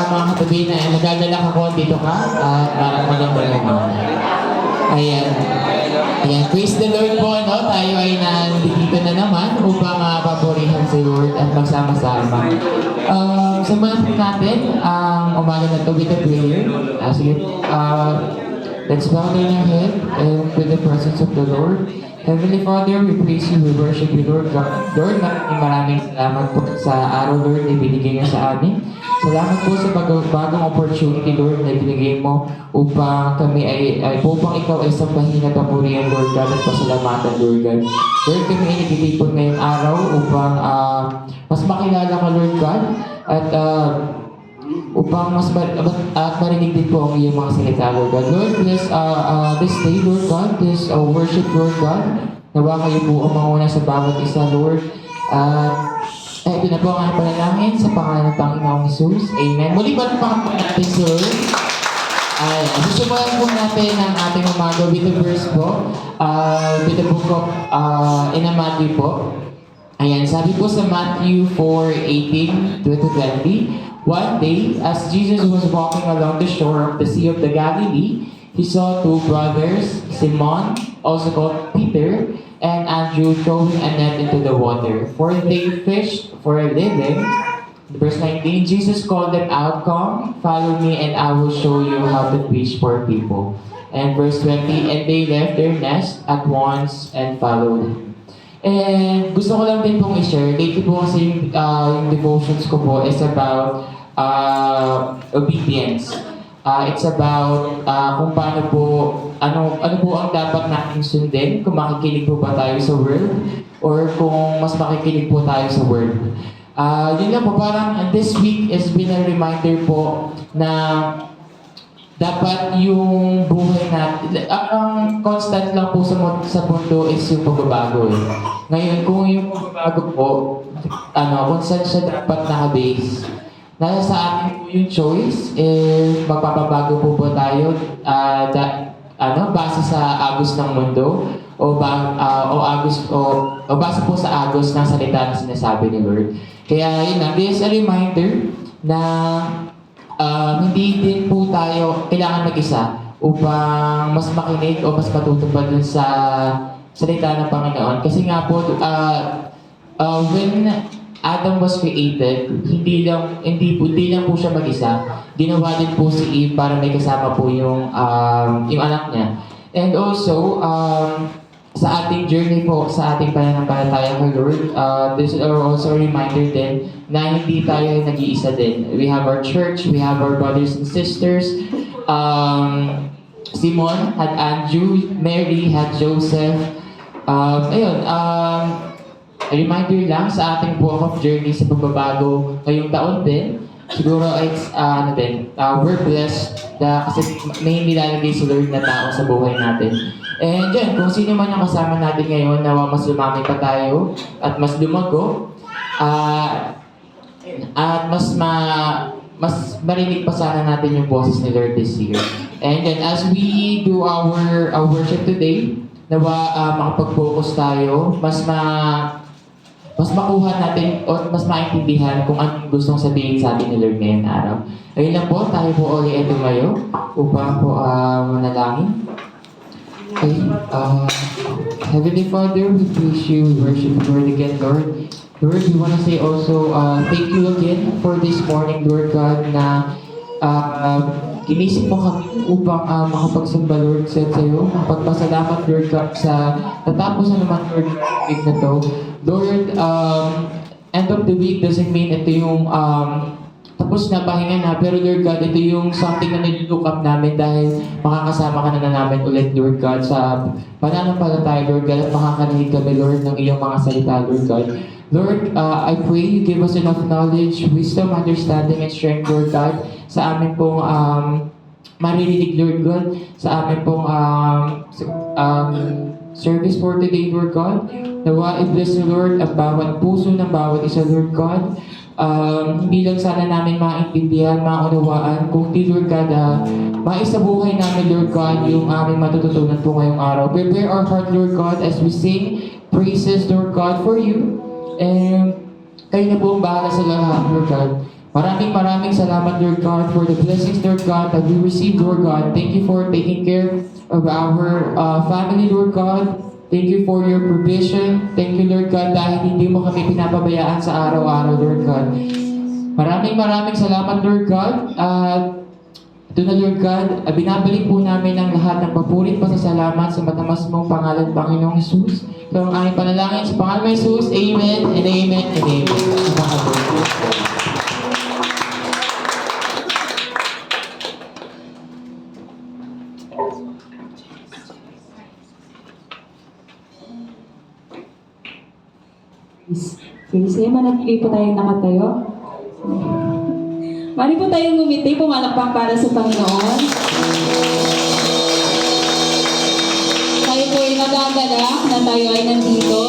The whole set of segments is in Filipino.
mga katabi na nagdadala ka ko dito ka at parang maganda naman. Ayan. Ayan. Praise the Lord po, no? Tayo ay nandito na naman upang papurihan si Lord at magsama-sama. Samahan natin ang umaga na to with a prayer. Sige, let's bow down our head and with the presence of the Lord. Heavenly Father, we praise you, we worship you, Lord God. Lord, maraming salamat po sa araw, Lord, na binigay niyo sa amin. Salamat po sa bagong opportunity, Lord, na binigay mo upang kami upang ikaw ay sambahin at papurihan, Lord God, at pasalamatan, Lord God. Lord, kami ay nagtitipon ngayong araw upang mas makilala ka, Lord God, at upang mas marinig din po ang iyong mga salita, Lord God. Lord, bless this day, Lord God, this worship, Lord God. Nawa kayo po ang mauna sa bawat isa, Lord. Ito na po ang panalangin sa pangalan ng Panginoong Jesus. Amen. Muli ba ang pangalan natin, Sir? Susumayan po natin ang ating umaga with the verse po. With the book of Matthew po. Ayan, sabi po sa Matthew 4:18-20. One day, as Jesus was walking along the shore of the Sea of the Galilee, he saw two brothers, Simon, also called Peter, and Andrew throwing a net into the water, for they fished for a living. Verse 19, Jesus called them out, "Come, follow me, and I will show you how to fish for people." And verse 20, and they left their nest at once and followed him. And gusto ko lang din pong i-share, lately po kasi yung devotions ko po is about obedience. It's about kung paano po, ano po ang dapat nating sundin, kung makikinig po ba tayo sa word, or kung mas makikinig po tayo sa word. Yun lang po, parang this week has been a reminder po na dapat yung buhay natin, ang constant lang po sa mundo is yung pagbabago eh. Ngayon, kung yung pagbabago po, kung saan siya dapat nakabase, nasa sa atin po yung choice, magpapabago po ba tayo, base sa agos ng mundo, o base po sa agos ng salita na sinasabi ni Lord. Kaya yun lang, this is a reminder na hindi din po tayo kailangan mag-isa upang mas makinig o mas matutupad dun sa salita ng Panginoon. Kasi nga po, when Adam was created, hindi lang po siya mag-isa. Ginawa din po si Eve para may kasama po yung anak niya. And also, sa ating journey po, sa ating pananampalataya kay Lord, this is also a reminder din na hindi tayo nag-iisa din. We have our church, we have our brothers and sisters. Simon had Andrew, Mary had Joseph. A reminder lang sa ating walk of journey sa pagbabago ngayong taon din. Siguro it's, we're blessed kasi may nilalagay si Lord na tao sa buhay natin. And yan, kung sino man ang kasama natin ngayon, nawa mas lumami pa tayo at mas lumago at mas marinig pa sana natin yung boses ni Lord this year. And then as we do our worship today, nawa makapag-focus tayo, mas makuha natin o mas maintindihan kung anong gustong sabihin sa atin ni Lord ngayong araw. Ayun lang po, tayo po ulit ay tumayo upang po manalangin. Okay, Heavenly Father, we praise you, we worship you, Lord, again, Lord. Lord, we want to say also, thank you again for this morning, Lord God, na ginisip mo kami upang makapagsamba, Lord, sa iyo. Pagpasalamat, Lord God, sa natapos na naman, Lord, week na to. Lord, end of the week doesn't mean ito yung tapos na, pahinga na, pero Lord God, ito yung something na nilook up namin dahil makakasama ka na namin ulit, Lord God, sa pananampalataya, Lord God, at makakarinig kami, Lord, ng iyong mga salita, Lord God. Lord, I pray you give us enough knowledge, wisdom, understanding, and strength, Lord God, sa amin pong maririnig, Lord God, sa amin pong service for today, Lord God. Nawa, i-bless, Lord, ang bawat puso ng bawat isa, Lord God. Hindi lang sana namin maintindihan, maunawaan, kung di, Lord God, maisabuhay namin, Lord God, yung aming matututunan po ngayong araw. Prepare our heart, Lord God, as we sing praises, Lord God, for you. And kayo na po ang bahala sa lahat, Lord God. Maraming salamat, Lord God, for the blessings, Lord God, that we received, Lord God. Thank you for taking care of our family, Lord God. Thank you for your provision. Thank you, Lord God, dahil hindi mo kami pinapabayaan sa araw-araw, Lord God. Maraming salamat, Lord God. Ito na, Lord God, binabalik po namin ang lahat ng papurit pasasalamat sa matamas mong pangalan, Panginoong Jesus. Ito ang aming panalangin sa pangalan ng Jesus. Amen and amen and amen. Sige, manatili po tayong nakatayo. Mari po tayong ngumiti, pumalakpak para sa Panginoon. Tayo po ay nagagalak na tayo ay nandito,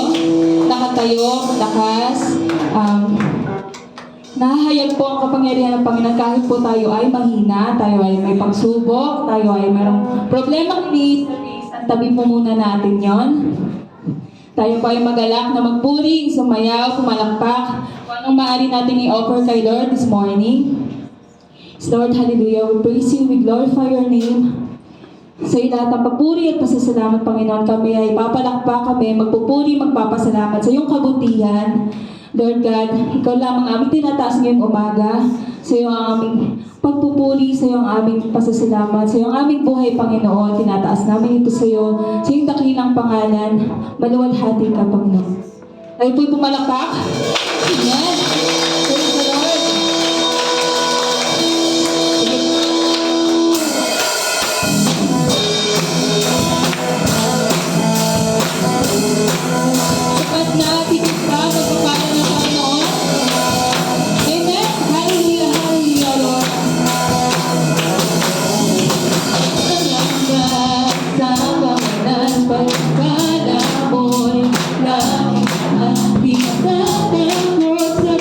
nakatayo, lakas. Nahahayag po ang kapangyarihan ng Panginoon kahit po tayo ay mahina, tayo ay may pagsubok, tayo ay mayroong problema ang tabi po muna natin yon. Tayo po ay magalak na magpuri, sumayaw, pumalakpak. Kung anong maaari natin i-offer kay Lord this morning. Lord, hallelujah, we praise you, we glorify your name. Sa lahat ng papuri at pasasalamat, Panginoon, kami ay papalakpak, kami magpupuri, magpapasalamat sa iyong kabutihan. Lord God, ikaw lamang aming tinataas ngayong umaga. Sa iyo ang aming pagpupuri, sa iyo ang aming pasasalamat, sa iyo ang aming buhay, Panginoon. Tinataas namin ito sa iyo, sa iyong dakilang pangalan. Maluwalhati ka, Panginoon. Tayo po'y pumalakpak. Amen. Praise the Lord. Sapat na, tigit pa, magpapalan ng Panginoon. Amen. Hallelujah, hallelujah, Lord. Salamat sa pangalan, pagpala mo'y langit at pinatatakot sa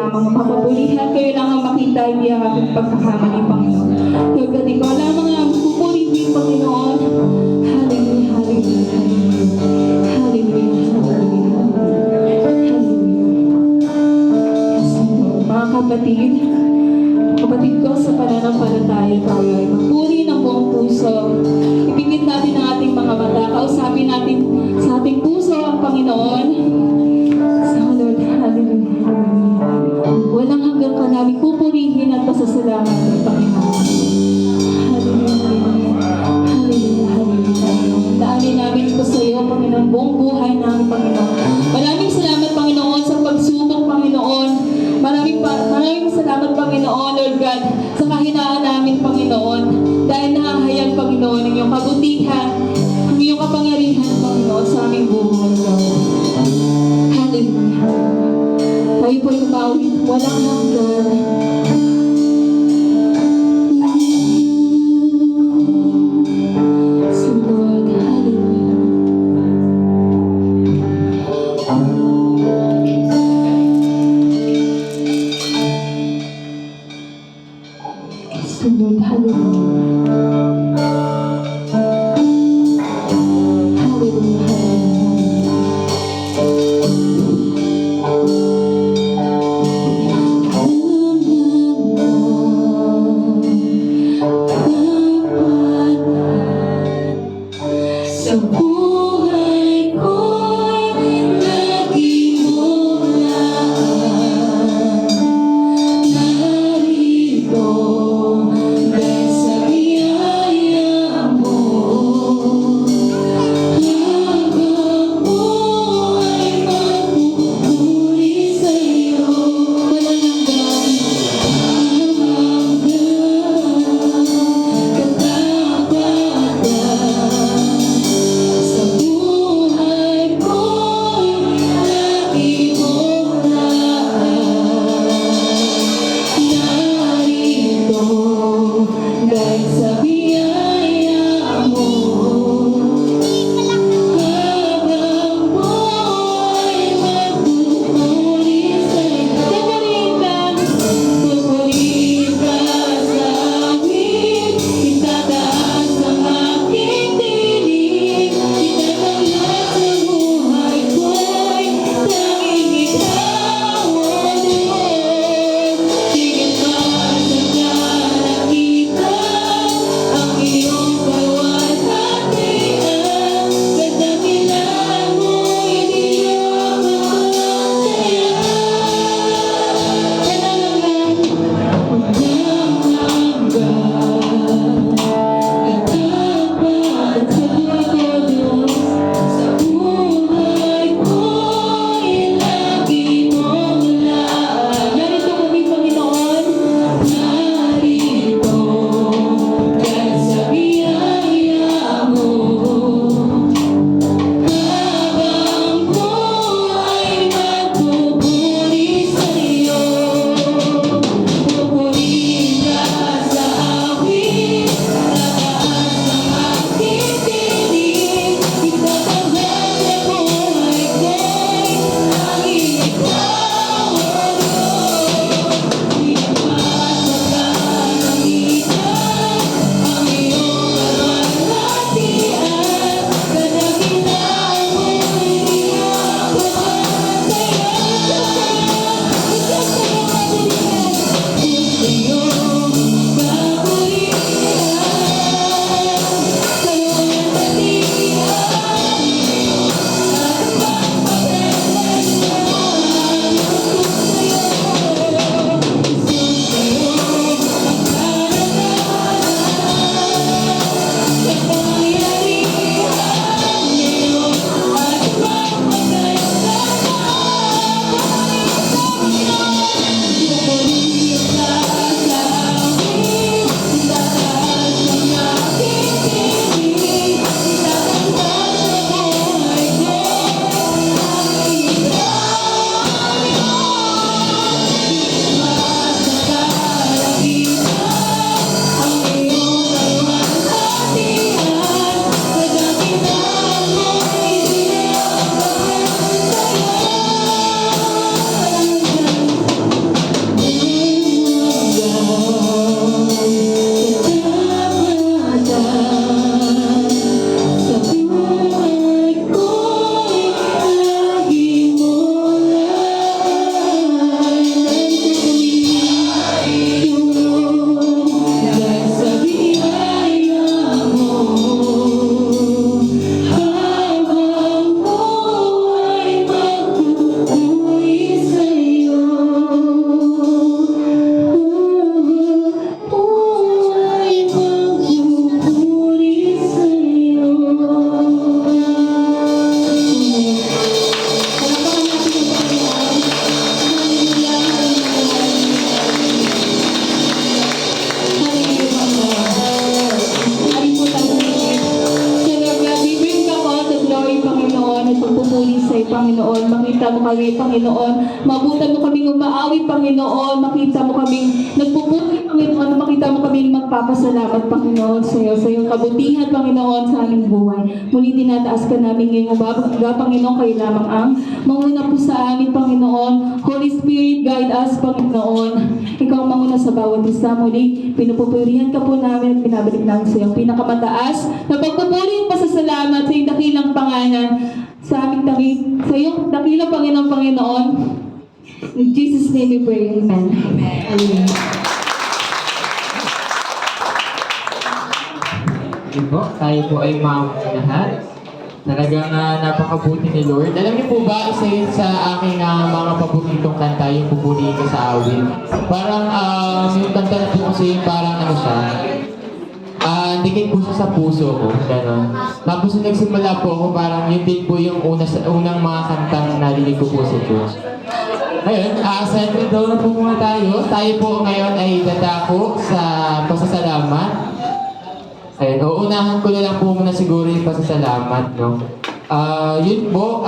lamang mapapurihan, kayo lang ang makita, hindi ang aking pagkakamali, Panginoon. Lord God, ikaw lamang ang pupurihin, Panginoon. Hallelujah, hallelujah, hallelujah. Hallelujah, hallelujah. Yes, Lord. Mga kapatid ko sa pananampalataya tayo ay magpuri ng buong puso. Ipingit natin ang ating mga mata, kausapin natin sa ating puso ang Panginoon. So Lord, hallelujah, hallelujah. Walang hanggang ka namin pupurihin at pasasalamat ng Panginoon. Hallelujah, hallelujah, hallelujah. Daanin namin ito sa iyo, Panginoon, buong buhay namin, Panginoon. Maraming salamat, Panginoon, sa pagsubok, Panginoon. Maraming salamat, Panginoon, Lord God, sa kahinaan namin, Panginoon. Dahil nahahayag, Panginoon, ang iyong kabutihan, ang iyong kapangyarihan, Panginoon, sa aming buhay, Lord. Hallelujah. Tayo po'y umawit, walang hanggan. So, Lord, hallelujah. So, Lord, hallelujah. Hallelujah, sa buhay ko'y naghimulaan. Narito dahil sa biyaya mo. Habang buhay magpupuri sa'yo. Walang hanggan, katapatan. Panginoon. Makita mo kami, Panginoon. Mabutan mo kaming umaawi, Panginoon. Makita mo kaming nagpuputi, Panginoon. Makita mo kaming magpapasalamat, Panginoon, sa iyong kabutihan, Panginoon, sa aming buhay. Muli tinataas ka namin ngayong umaga, Panginoon. Kayo lamang ang manguna po sa amin, Panginoon. Holy Spirit, guide us, Panginoon. Ikaw ang manguna sa bawat isa. Muli, pinupupurihan ka po namin at pinabalik namin sa iyong pinakamataas na pagpupuri at pasasalamat sa iyong dakilang pangalan, sa iyong dakilang Panginoon. In Jesus' name we pray. Amen. Amen. Po, tayo po ay lahat. Talagang napakabuti ni Lord. Alam niyo po ba, isa yun sa aking mga paboritong kanta, yung pupurihin ko sa awit. Parang yung kanta na po kasi parang siya, dikit po siya sa puso ko. Gano'n. Tapos nung nagsimula po ako, parang yun din po yung unang mga kantang narinig ko po sa Diyos. Ngayon, settle down na po muna tayo. Tayo po ngayon ay dadako sa pasasalamat. Ayun, uunahan ko na lang po muna siguro yung pasasalamat, no? Yun po,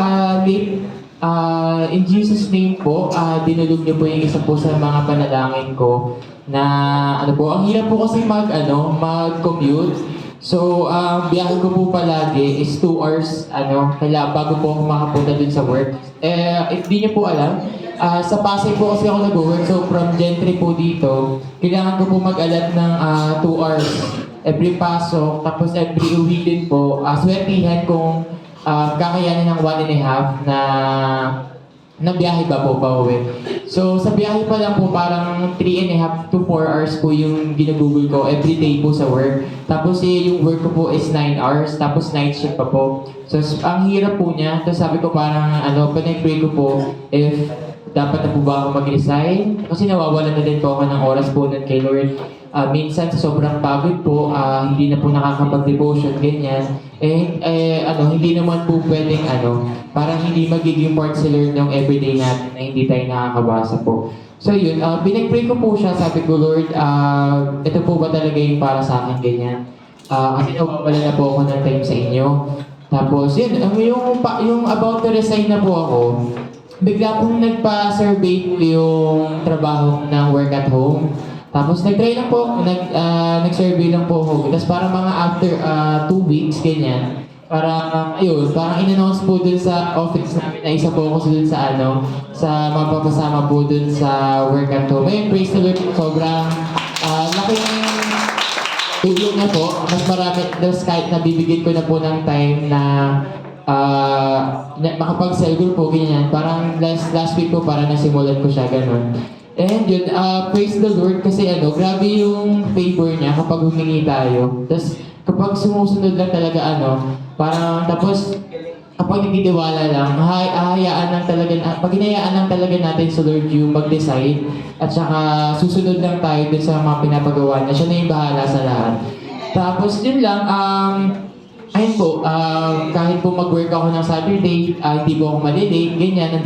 in Jesus' name po, dinulog niyo po yung isa po sa mga panalangin ko na, ang hirap po kasi mag-commute. So, biyahe ko po palagi is 2 hours, bago po ako makapunta dun sa work. If di niyo po alam, sa Pasay po kasi ako nag-work, so from Gentry po dito, kailangan ko po mag-alat ng 2 hours every pasok, tapos every uwi din po, swertihan kung kakayanin ng 1.5 na biyahe ba po pa uwi. So sa biyahe pa lang po parang 3.5 to 4 hours po yung ginagugol ko every day po sa work. Tapos yung work ko po is 9 hours, tapos night shift pa po. So ang hirap po niya, tapos sabi ko parang pinag-pray ko po if dapat na po ba ako mag-resign? Kasi nawawalan na din po ako ng oras po nun kay Lord. Minsan sa sobrang pagod po, hindi na po nakakapag-devotion, ganyan. Hindi naman po pwedeng parang hindi magiging part si Lord ng everyday natin na hindi tayo nakakabasa po. So yun, pinag-pray ko po siya, sabi ko, Lord, ito po ba talaga yung para sa akin, ganyan. Kasi nawawala na po ako ng time sa inyo. Tapos yun, yung about to resign na po ako, bigla pong nagpa-survey po yung trabaho ng work at home. Tapos nag-try lang po, nag-survey lang po ako. Tapos parang mga after 2 weeks, ganyan. Parang in-announce po dun sa office namin na isa po ako dun sa sa mapapasama po dun sa work at home. Ayun, praise the Lord, sobrang laking tulong na po. Mas marami, kahit nabibigyan ko na po ng time na makapag-cell group po, ganyan. Parang last week po, parang nasimulan ko siya, ganun. And yun, praise the Lord kasi grabe yung favor niya kapag humingi tayo. Tapos kapag sumusunod lang talaga parang tapos kapag nagtitiwala lang, hahayaan lang talaga, pag hinayaan lang talaga natin sa Lord yung mag-decide at saka susunod lang tayo dun sa mga pinapagawa niya. Siya na yung bahala sa lahat. Tapos yun lang, ayun po, kahit po mag-work ako ng Saturday, hindi po ako malilate, ganyan,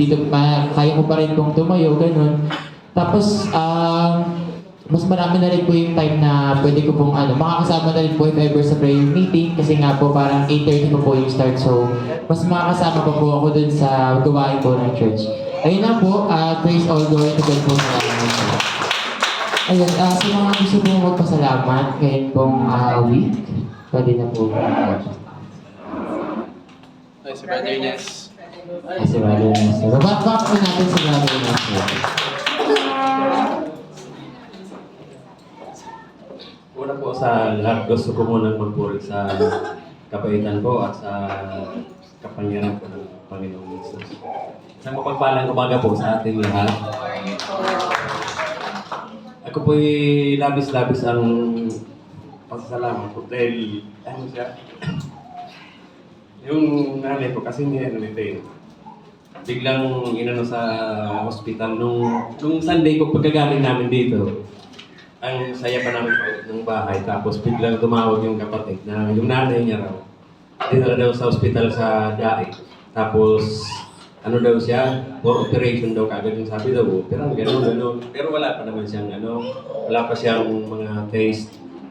kaya ko pa rin pong tumayo, ganun. Tapos, mas marami na rin po yung time na pwede ko pong makakasama na rin po if ever sa prayer meeting kasi nga po parang 8:30 po yung start, so mas makakasama pa po ako dun sa gawain po ng church. Ayun na po, praise all glory to God po sa lahat. Ayun, sa mga gusto po magpasalamat ngayon pong week, pwede na po. Ay, si Brother Ines. Si Brother Ines. Back po natin si Brother Ines. Una po sa lahat, gusto ko munang magpuri sa kabaitan po at sa kapangyarihan po ng Panginoong Jesus. Isang mapagpalang umaga po sa ating lahat. Ako po'y labis-labis ang pasasalamat po dahil, yung nanay ko kasi hindi biglang sa hospital nung Sunday ko pagkagaling namin dito. Ang saya pa namin ng bahay, tapos biglang tumawag yung kapatid na yung nanay niya raw. Dinala daw sa hospital sa Daig. Tapos, daw siya, for operation daw kagad yung sabi daw, pero gano'n. Pero wala pa naman siyang wala pa siyang mga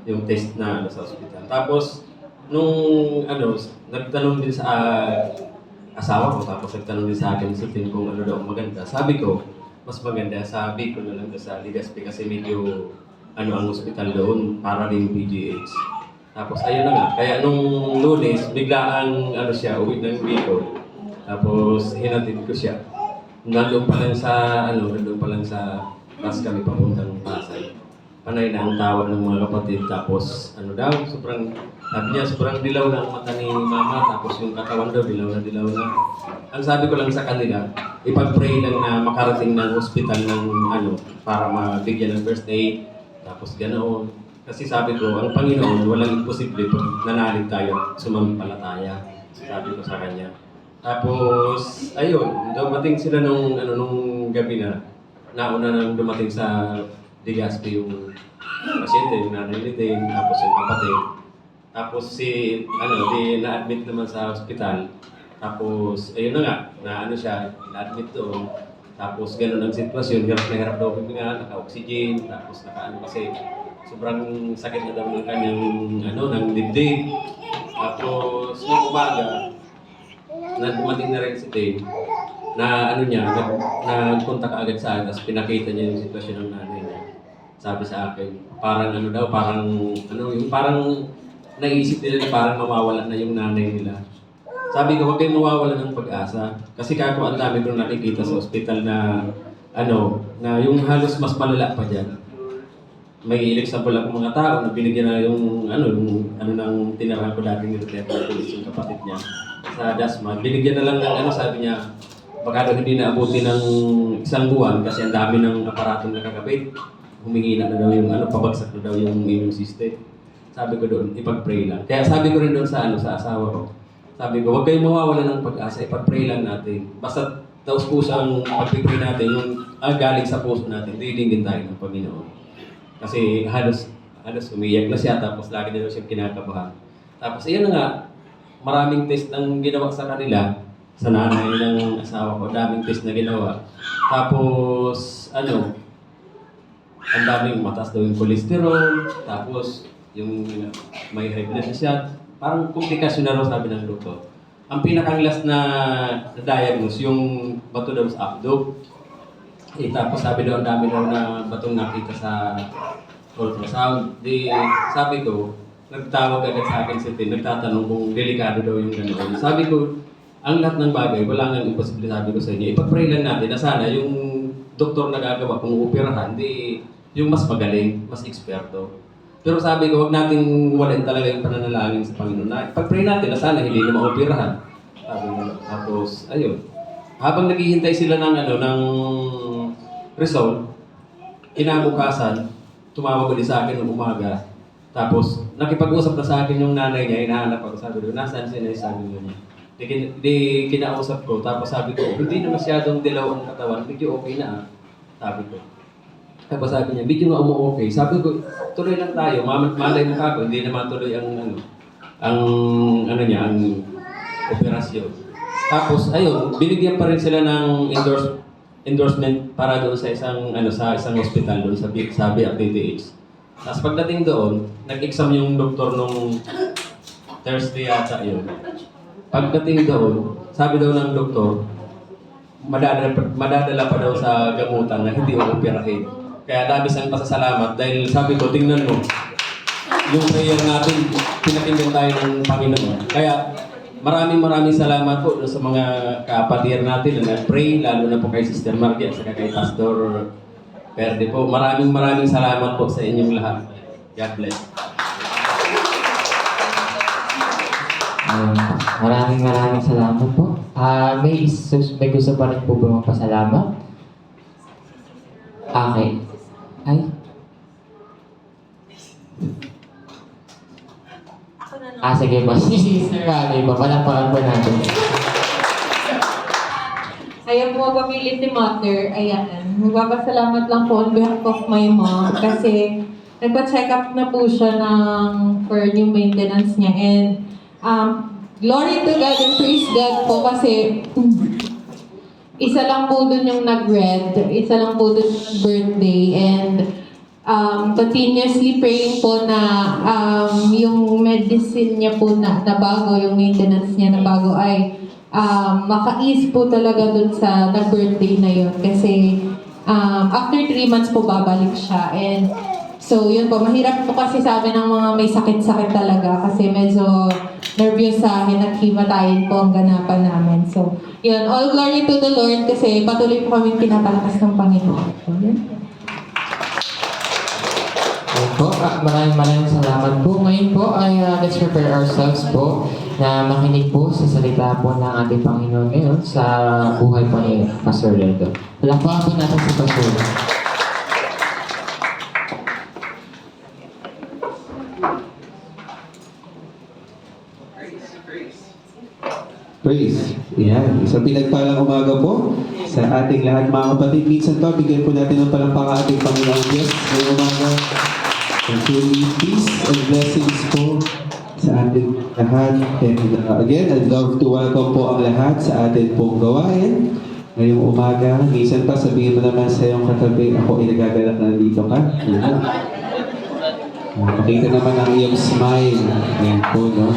yung test na sa hospital. Tapos, nung nagtanong din sa asawa ko. Tapos nagtanong din sa akin si Tim kung ano daw ang maganda. Sabi ko, mas maganda, sabi ko na lang doon sa Legazpi kasi medyo ano ang hospital doon para rin PGH. Tapos ayun na nga, kaya nung Lunes, biglaan ano siya, uwi ng Bicol. Tapos hinatid ko siya. Nandun pa lang sa bus kami papuntang Pasay. Panay na ang tawag ng mga kapatid. Tapos ano daw, sabi niya, sobrang dilaw na ang mata ni mama. Tapos yung katawan daw, dilaw na. Ang sabi ko lang sa kanila, ipag-pray lang na makarating ng hospital ng para mabigyan ng first aid. Tapos ganoon. Kasi sabi ko, ang Panginoon, walang imposible pag nanalig tayo at sumampalataya. Sabi ko sa kanya. Tapos, ayun, dumating sila nung gabi na, nauna nang dumating sa Legazpi yung pasyente, yung nanay ni Dane, tapos yung kapatid. Tapos na-admit naman sa hospital. Tapos, ayun na nga, na-admit doon. Tapos, ganun ang sitwasyon, hirap na hirap daw huminga, naka-oxygen, tapos kasi sobrang sakit na daw ng kanyang, ng dibdib. Tapos, nung umaga, na dumating na rin si Dane, nagpunta ka agad sa akin, tapos pinakita niya yung sitwasyon ng nanay niya. Sabi sa akin, parang parang naisip nila na parang mawawala na yung nanay nila. Sabi ko, huwag kayong mawawala ng pag-asa. Kasi kako ang dami kong nakikita sa ospital na yung halos mas malala pa dyan. May example ako mga tao na binigyan na yung nang tinirahan ko dating ni Rutete na pulis yung kapatid niya sa Dasma. Binigyan na lang ng sabi niya, baka daw hindi naabuti ng isang buwan kasi ang dami ng aparatong nakakabit. Humingi na daw yung pabagsak na daw yung immune system. Sabi ko doon, ipag-pray lang. Kaya sabi ko rin doon sa asawa ko. Sabi ko, huwag kayong mawawala ng pag-asa, ipag-pray lang natin. Basta taos puso ang pag-pray natin, yung galing sa puso natin, dilingin tayo ng Panginoon. Kasi halos umiyak na siya, tapos lagi na daw siyang kinakabahan. Tapos iyan na nga, maraming test ang ginawa sa kanila, sa nanay ng asawa ko, daming test na ginawa. Tapos, ang daming mataas daw yung cholesterol, tapos yung may high blood siya. Parang komplikasyon na raw sabi ng doktor. Ang pinakang last na diagnose, yung bato daw sa abdo. Tapos sabi daw, ang dami daw na batong nakita sa ultrasound. Sabi ko, nagtawag agad sa akin si Tin, nagtatanong kung delikado daw yung gano'n. Sabi ko, ang lahat ng bagay, wala nga imposible, sabi ko sa inyo. Ipag-pray lang natin na sana yung doktor na gagawa kung upirahan, yung mas magaling, mas eksperto. Pero sabi ko, huwag nating walain talaga yung pananalangin sa Panginoon na ipag-pray natin na sana hindi na maupirahan. Sabi ko, tapos, ayun. Habang naghihintay sila ng result, kinabukasan, tumawag ulit sa akin ng umaga. Tapos, nakipag-usap na sa akin yung nanay niya, hinahanap ako. Sabi ko, nasaan siya na sabi niya? Di kinausap ko. Tapos sabi ko, hindi na masyadong dilaw ang katawan, medyo okay na sabi ko. Tapos sabi niya, medyo nga okay. Sabi ko, tuloy lang tayo. Malay mo ka ako, hindi naman tuloy ang operasyon. Tapos, ayun, binigyan pa rin sila ng endorsement para doon sa isang hospital doon sa BRTTH. Tapos pagdating doon, nag-exam yung doktor nung Thursday yata yun. Pagdating doon, sabi daw ng doktor, madadala pa daw sa gamutan na hindi operahin. Kaya labis ang pasasalamat dahil sabi ko, tingnan mo, yung prayer natin, pinakinggan tayo ng Panginoon. Kaya maraming salamat po sa mga kapatid natin na nag-pray, lalo na po kay Sister Margie at saka kay Pastor Perde po. Maraming salamat po sa inyong lahat. God bless. Maraming salamat po. May gusto pa rin po ba magpasalamat? Okay. Ay? Sige po. Si Sister Ravi po. Palampakan po natin. Ayaw po pamilya ni Mother. Ayan. Magpapasalamat lang po on behalf of my mom kasi nagpa-check up na po siya for new maintenance niya. And glory to God and praise God po kasi isa lang po dun yung nag-red, isa lang po dun yung birthday, and continuously praying po na yung medicine niya po na bago, yung maintenance niya na bago ay maka-ease po talaga dun sa nag-birthday na yun. Kasi after 3 months po babalik siya. And so yun po, mahirap po kasi sa amin ng mga may sakit-sakit talaga kasi medyo nervyos sa akin at himatayin po ang ganapan namin. So yun, all glory to the Lord kasi patuloy po kami pinapalakas ng Panginoon. So, yun. Ayun po, maraming salamat po. Ngayon po ay let's prepare ourselves po na makinig po sa salita po ng ating Panginoon ngayon sa buhay po ni Pastor Redo. Palakpakan po natin si Pastor Redo. Praise. Yan. Isang pinagpalang umaga po sa ating lahat mga kapatid. Minsan to, bigyan po natin ng palampaka ating Panginoon Diyos. Ngayong umaga. And truly, peace and blessings po sa ating lahat. And again, I'd love to welcome po ang lahat sa ating pong gawain. Ngayong umaga, minsan pa sabihin mo naman sa iyong katabi, ako ay nagagalak na dito ka. Yan. Makita naman ang iyong smile. Yan po, no?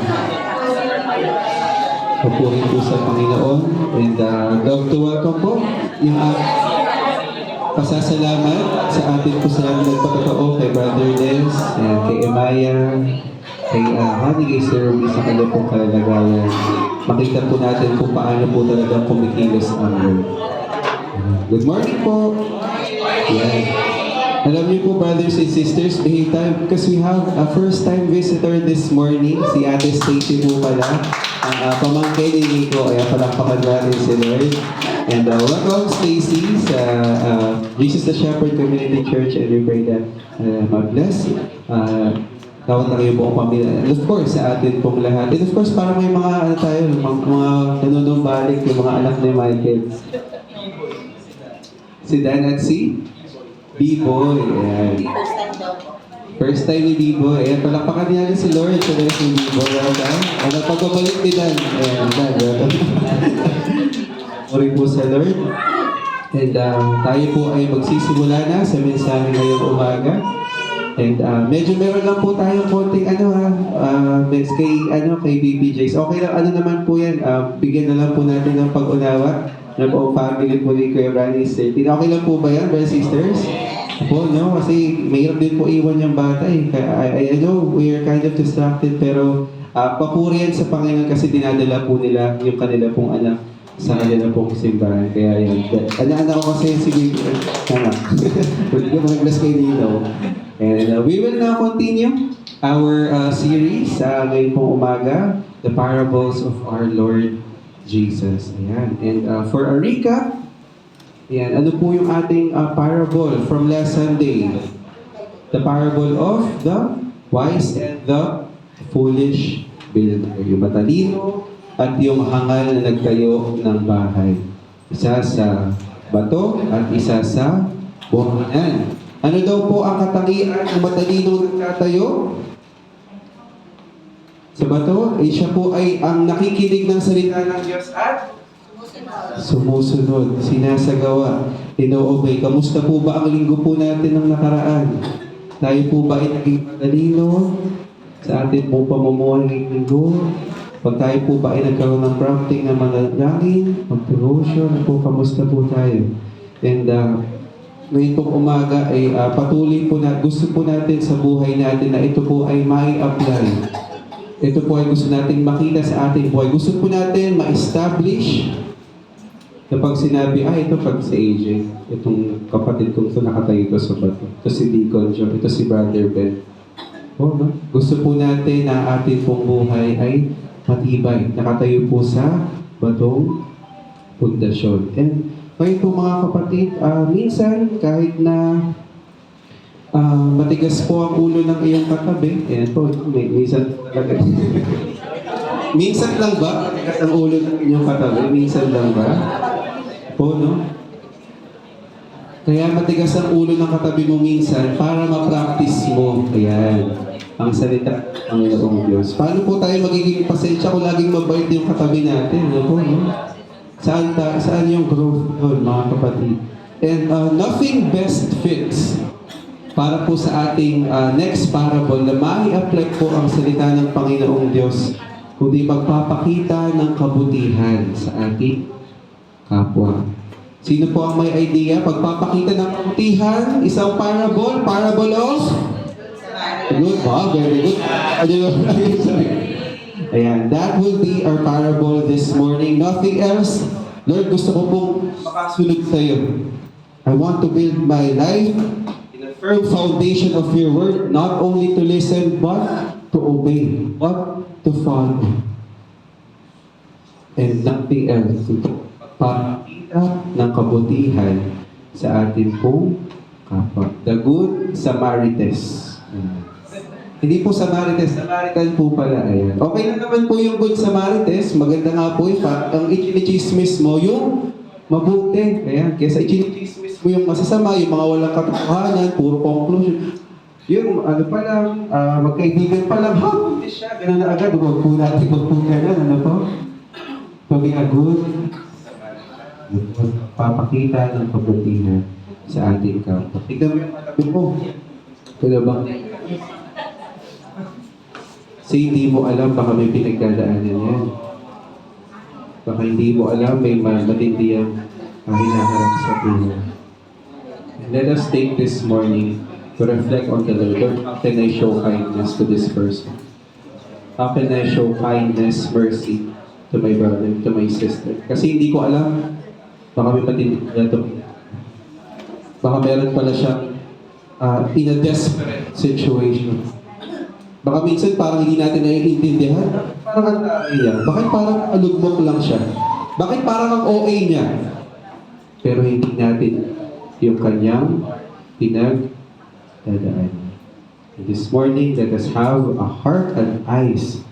Pupuri po sa Panginoon. And love to welcome po yung pasasalamat sa atin po sa nagpatotoo kay Brother Des, kay Emaya, kay Honey, kay Sir Ruby sa kanya pong kalalagayan. Makita po natin kung paano po talaga kumikilos ang Lord. Good morning po! Yan. Alam niyo po, brothers and sisters, because we have a first-time visitor this morning, si Ate Stacy po pala, ang pamangkin ni Nico, kaya palakpakan natin si Lord. And welcome, Stacy, sa Jesus the Shepherd Community Church, and we pray that mag-bless. Tawag na kayo buong pamilya. And of course, sa atin pong lahat. And of course, parang may mga, mga nanunumbalik, yung mga anak ni Michael. Si Dan at si B-Boy. Ayan. First time ni B-Boy. Ayan, palakpakan niya si Lord. So, there's si B-Boy. Ano, pagkabalik ni Dan. Ayan, Dan. Puri po sa Lord. And tayo po ay magsisimula na sa mensahe ngayong umaga. And medyo meron lang po tayong konting kay BBJs. Okay lang, naman po yan. Bigyan na lang po natin ng pag-unawa ng buong family po ni Kuya Branny 13. Okay lang po ba yan, brothers and sisters? Po, no? Kasi mahirap din po iwan yung bata eh. I know we are kind of distracted pero papuri yan sa Panginoon kasi dinadala po nila yung kanila pong anak sa kanila pong simbahan. Kaya yan. Anak ko kasi si Baby. Pwede ko mag-bless kay Nino. And we will now continue our series ngayon pong umaga, The Parables of Our Lord Jesus. Ayan. And for a recap, ayan, ano po yung ating parable from last Sunday? The parable of the wise and the foolish builder. Yung matalino at yung hangal na nagtayo ng bahay. Isa sa bato at isa sa buhanan. Ano daw po ang katangian ng matalino nagtatayo? Sa bato, siya po ay ang nakikinig ng salita ng Diyos at sumusunod, sinasagawa, ino-obey. Kamusta po ba ang linggo po natin ng nakaraan? Tayo po ba ay naging matalino sa atin po pamumuhay ng linggo? Pag tayo po ba ay nagkaroon ng prompting na manalangin, mag-devotion, po, kamusta po tayo? And ngayon pong umaga ay patuloy po na gusto po natin sa buhay natin na ito po ay mai-apply. Ito po ay gusto natin makita sa ating buhay. Gusto po natin ma-establish na pag sinabi, ito pag si AJ, itong kapatid kong ito nakatayo ito sa bato. Ito si Deacon John, ito si Brother Ben. No? Gusto po natin na ating pong buhay ay matibay. Nakatayo po sa batong pundasyon. And ngayon po mga kapatid, minsan kahit na matigas po ang ulo ng iyong katabi. Ayan po, minsan talaga. Minsan lang ba? Matigas ang ulo ng iyong katabi? Minsan lang ba? Po, no? Kaya matigas ang ulo ng katabi mo minsan para ma-practice mo. Ayan. Ang salita ng Diyos. Paano po tayo magiging pasensya kung laging mabait yung katabi natin? Ano po, no? Saan yung growth doon, mga kapatid? And nothing best fits para po sa ating next parable na mai-apply po ang salita ng Panginoong Diyos kundi magpapakita ng kabutihan sa ating kapwa. Sino po ang may idea? Pagpapakita ng kabutihan, isang parable of? Good, wow, very good. Ayan, that will be our parable this morning. Nothing else. Lord, gusto ko pong makasunod sa iyo. I want to build my life in a firm foundation of your word, not only to listen, but to obey, but to follow. And nothing else. Pagpapakita ng kabutihan sa ating pong kapwa. The Good Samarites. Hindi po Samarites, Samaritan po pala. Ayan. Okay na naman po yung Good Samarites. Maganda nga po yung ang ichinichismis mo yung mabuti. Ayan. Kesa ichinichismis mo yung masasama, yung mga walang katotohanan, puro conclusion. Yung ano pa lang, magkaibigan pa lang, hindi siya, gano'n na agad. Huwag po natin magpugana, ano po? Paging a good, papakita ng kabutihan sa ating kapwa. Tignan mo yung matabi mo. Kaya ba? Kasi hindi mo alam, baka may pinagdadaanan yan. Baka hindi mo alam, may matindi ang hinaharap sa buhay. Let us take this morning to reflect on the Lord. Lord, how can I show kindness to this person? How can I show kindness, mercy to my brother, to my sister? Kasi hindi ko alam, baka may matindi na ito. Baka meron pala siyang in a desperate situation. Baka minsan parang hindi natin naiintindihan. Parang ang dami niya. Bakit parang alugmok lang siya? Bakit parang ang OA niya? Pero hindi natin yung kanyang pinagdadaan. And this morning, let us have a heart and eyes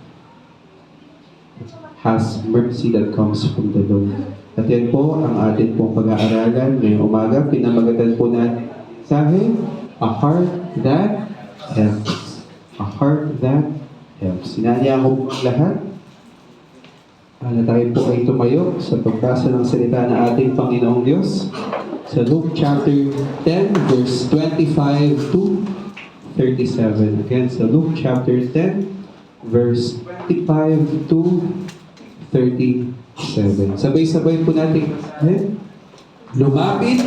has mercy that comes from the Lord. At yan po ang atin pong pag-aaralan ngayong umaga. Pinamagatan po natin sabi, a heart that helps. A heart that helps. Sinanya ko po ang lahat na tayo po ay tumayo sa pagbasa ng salita ng ating Panginoong Diyos sa Luke chapter 10 verse 25 to 37. Again, sa Luke chapter 10 verse 25 to 37. Sabay-sabay po natin basahin. Lumapit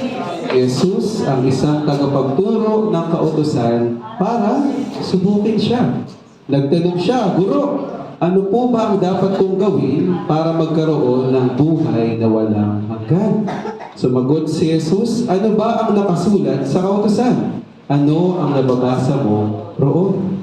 Jesus ang isang tagapagturo ng kautusan para subukin siya. Nagtanong siya, Guro, ano po ba ang dapat kong gawin para magkaroon ng buhay na walang hanggan? Sumagot si Jesus, ano ba ang nakasulat sa kautusan? Ano ang nababasa mo roon?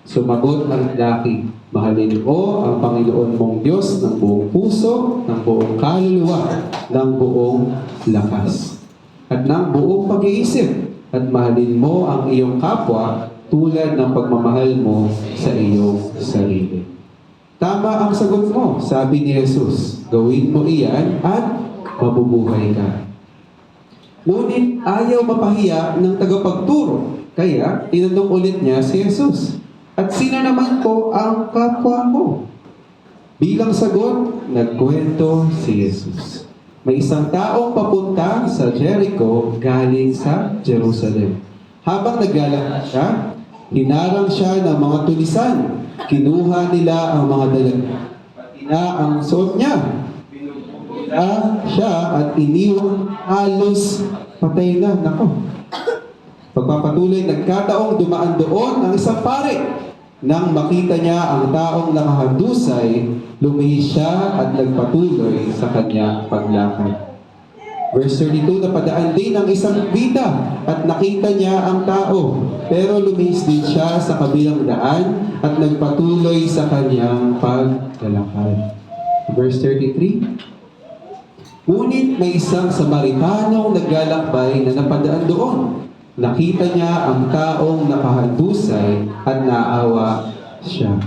Sumagot ang lalaki, mahalin mo ang Panginoon mong Diyos ng buong puso, ng buong kaluluwa, ng buong lakas, at ng buong pag-iisip, at mahalin mo ang iyong kapwa tulad ng pagmamahal mo sa iyong sarili. Tama ang sagot mo, sabi ni Jesus. Gawin mo iyan at mabubuhay ka. Ngunit ayaw mapahiya ng tagapagturo, kaya tinanong ulit niya si Jesus, at sino naman po ang kapwa mo? Bilang sagot, nagkwento si Jesus. May isang taong papunta sa Jericho galing sa Jerusalem. Habang naglalakad siya, hinarang siya ng mga tulisan. Kinuha nila ang mga dalaga. Pati na ang suot niya. Pinupula siya at iniwang halos patay na. Nako. Pagpapatuloy, nagkataong dumaan doon ang isang pare. Nang makita niya ang taong nakahandusay, lumihis siya at nagpatuloy sa kanyang paglakad. Verse 32, napadaan din ang isang bida at nakita niya ang tao, pero lumihis din siya sa kabilang daan at nagpatuloy sa kanyang paglalakad. Verse 33, ngunit may isang Samaritanong naglalakbay na napadaan doon. Nakita niya ang taong nakahandusay at naawa siya.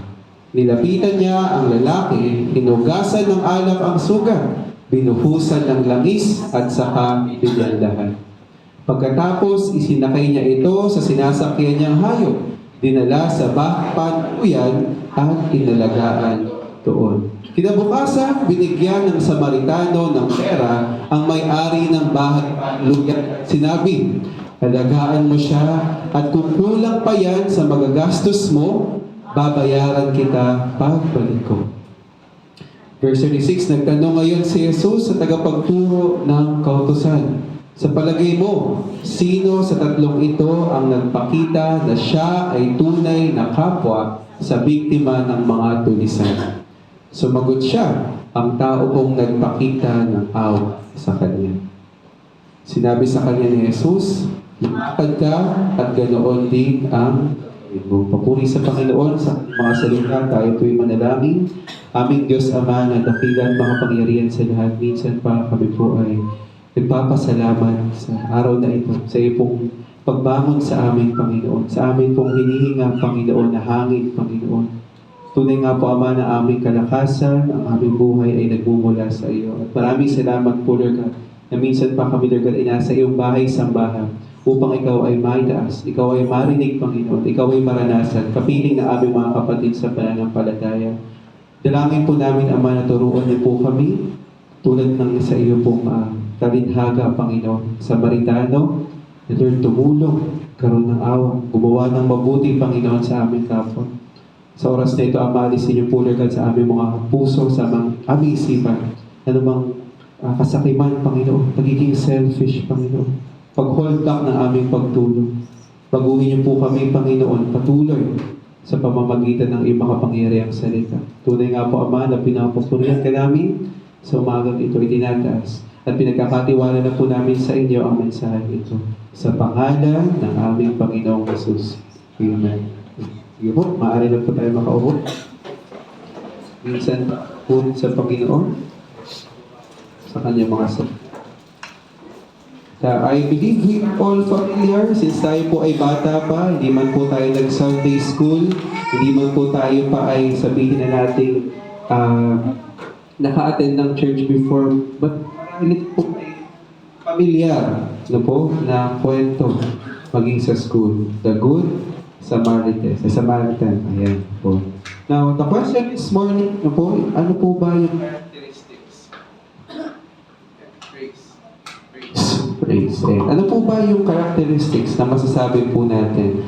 Nilapitan niya ang lalaki, hinugasan ng alak ang sugat, binuhusan ng langis at saka binaldahan. Pagkatapos, isinakay niya ito sa sinasakyan niyang hayop, dinala sa panuyan at inalagaan doon. Kinabukasan, binigyan ng Samaritano ng pera ang may-ari ng bahay lugar. Sinabi, alagaan mo siya at kung kulang pa yan sa magagastos mo, babayaran kita pagbalik ko. Verse 36, nagtanong ngayon si Jesus sa tagapagturo ng kautusan. Sa palagay mo, sino sa tatlong ito ang nagpakita na siya ay tunay na kapwa sa biktima ng mga tulisan? Sumagot siya, ang tao kong nagpakita ng awa sa kanya. Sinabi sa kanya ni Jesus, lakad ka at ganoon din ang mo. Papuri sa Panginoon sa mga salita, tayo po'y manalangin. Aming Diyos Ama na dakilan makapangyarihan sa lahat. Minsan pa kami po ay nagpapasalamat sa araw na ito, sa iyong pagbangon sa aming Panginoon, sa aming pong hinihinga, Panginoon, na hangin, Panginoon. Tunay nga po, Ama, na aming kalakasan, ang aming buhay ay nagmumula sa iyo. At maraming salamat po, Lord God, na minsan pa kami, Lord God, ay nasa iyong bahay-sambahan upang ikaw ay maitaas, ikaw ay marinig, Panginoon, ikaw ay maranasan, kapiling na aming mga kapatid sa pananampalataya. Dalangin po namin, Ama, na turuan niyo po kami, tulad ng sa iyo pong talinhaga, Panginoon, Samaritano, na Lord, tumulong, karoon ng awa, gumawa ng mabuti, Panginoon, sa aming kapwa. Sa oras na ito, Ama, alisin niyo po, Lord God, sa aming mga puso, sa aming isipan, anumang kasakiman, Panginoon, pagiging selfish, Panginoon, pag-hold back ng aming pagtulong. Baguhin niyo po kami, Panginoon, patuloy sa pamamagitan ng iyong makapangyarihang salita. Tunay nga po, Ama, na pinapupurihan ka namin sa umagang ito, itinataas. At pinagkakatiwala na po namin sa inyo ang mensahe ito. Sa pangalan ng aming Panginoong Jesus. Amen. Sige po, maaari na po tayo makaupo. Minsan po sa Panginoon, sa kanyang mga salita. I believe we are all familiar since tayo po ay bata pa, hindi man po tayo nag-Sunday school, hindi man po tayo pa ay sabihin na natin naka-attend ng church before, but marami po ay familiar na kwento maging sa school. The Good Samaritan. Ayan po. Now, the question this morning, ano po ba yung praise. Ano po ba yung characteristics na masasabi po natin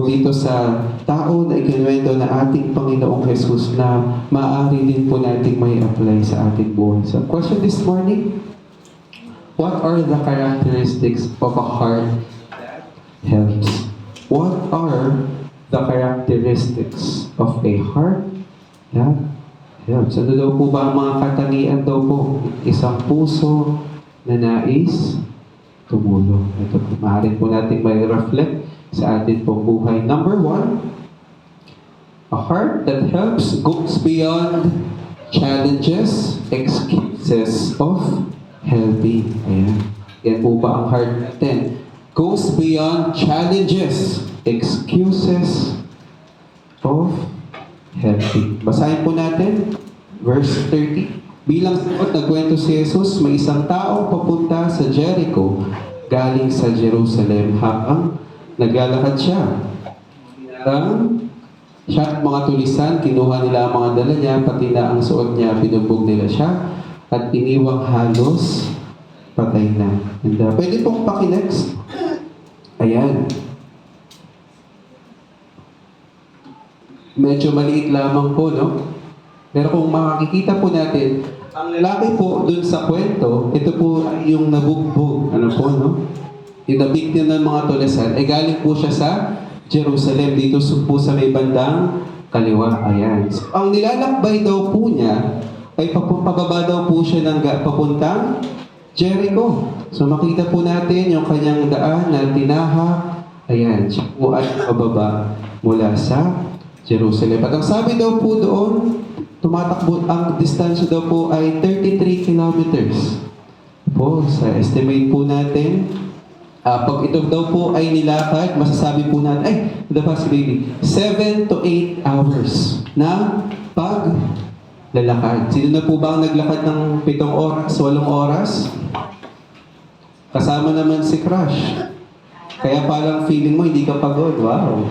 dito sa tao na ikinuwento na ating Panginoong Jesus na maaari din po nating may apply sa ating buhay? So, question this morning, what are the characteristics of a heart that helps? What are the characteristics of a heart that helps? Ano daw po ba ang mga katangian daw po? Isang puso na nais tumulong. Ito po, maaaring po natin may reflect sa atin pong buhay. Number 1, a heart that helps goes beyond challenges, excuses of helping. Ayan. Yan po ba ang heart natin? Goes beyond challenges, excuses of helping. Basahin po natin, verse 30. Bilang sagot, nagkwento si Jesus, may isang taong papunta sa Jericho galing sa Jerusalem. Habang naglalakad siya, siya at mga tulisan, kinuha nila ang mga dala niya, pati na ang suot niya, binugbog nila siya, at iniwang halos patay na. And, pwede pong paki-next. Ayan. Medyo maliit lamang po, no? Pero kung makikita po natin, ang lalaki po dun sa kwento, ito po ay yung nabugbog. Ano po, no? Yung nabiktim ng mga tulisan, ay galing po siya sa Jerusalem. Dito po sa may bandang kaliwa. Ayan. So, ang nilalakbay daw po niya, ay pababa daw po siya ng papuntang Jericho. So makita po natin yung kanyang daan na tinahak. Ayan, siya po ay pababa mula sa Jerusalem. At ang sabi daw po doon, tumatakbo, ang distansya daw po ay 33 kilometers. Po, sa estimate po natin, pag ito daw po ay nilakad, masasabi po natin, ay, ito pa si baby, 7 to 8 hours na paglalakad. Sino na po ba ang naglakad ng 7 oras, 8 oras? Kasama naman si Crush. Kaya palang feeling mo, hindi ka pagod. Wow.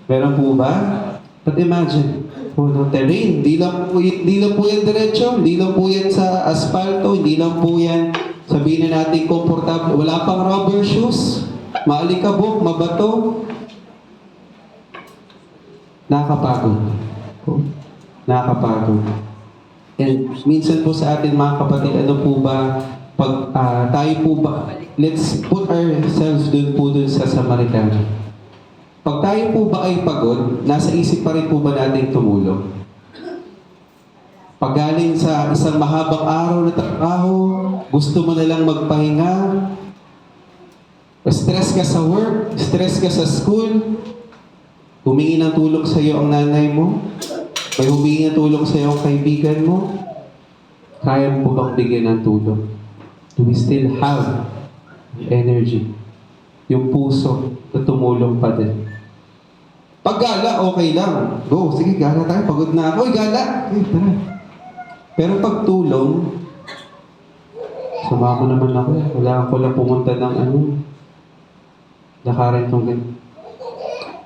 Meron po ba? But imagine, no, terrain, hindi lang po yan diretso, hindi lang po yan sa asfalto, hindi lang po yan, sabihin na natin komportable, wala pang rubber shoes, maalikabok, mabato. Nakakapagod. Nakakapagod. And minsan po sa atin mga kapatid, ano po ba, pag tayo po ba, let's put ourselves dun sa Samaritano. Pag tayo po ba ay pagod, nasa isip pa rin po ba natin tumulong? Pag galing sa isang mahabang araw na trabaho, gusto mo na lang magpahinga, stress ka sa work, stress ka sa school, humingi ng tulong sa iyo ang nanay mo, may humingi ng tulong sa iyo ang kaibigan mo, kaya mo bang bigyan ng tulong? Do we still have energy? Yung puso na tumulong pa din. Pag gala, okay lang. Go, sige, gala tayo. Pagod na ako. Uy, gala! Tara. Pero pag tulong, sama ko naman ako. Wala ko lang pumunta ng lakarin kong ganyan.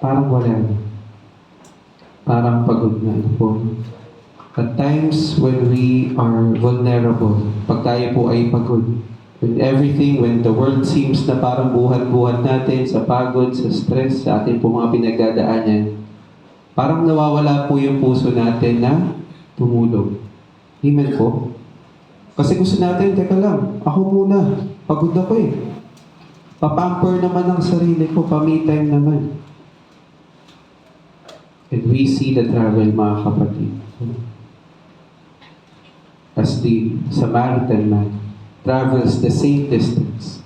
Parang wala na. Parang pagod na po. At times when we are vulnerable, pag tayo po ay pagod, when the world seems na parang buhat-buhat natin sa pagod, sa stress, sa ating po mga pinagdadaanan, parang nawawala po yung puso natin na tumulong. Amen po? Kasi gusto natin, teka lang, ako muna, pagod ako eh. Papamper naman ang sarili ko, pa-me time naman. And we see the travel, mga kapatid. As the Samaritan man travels the same distance,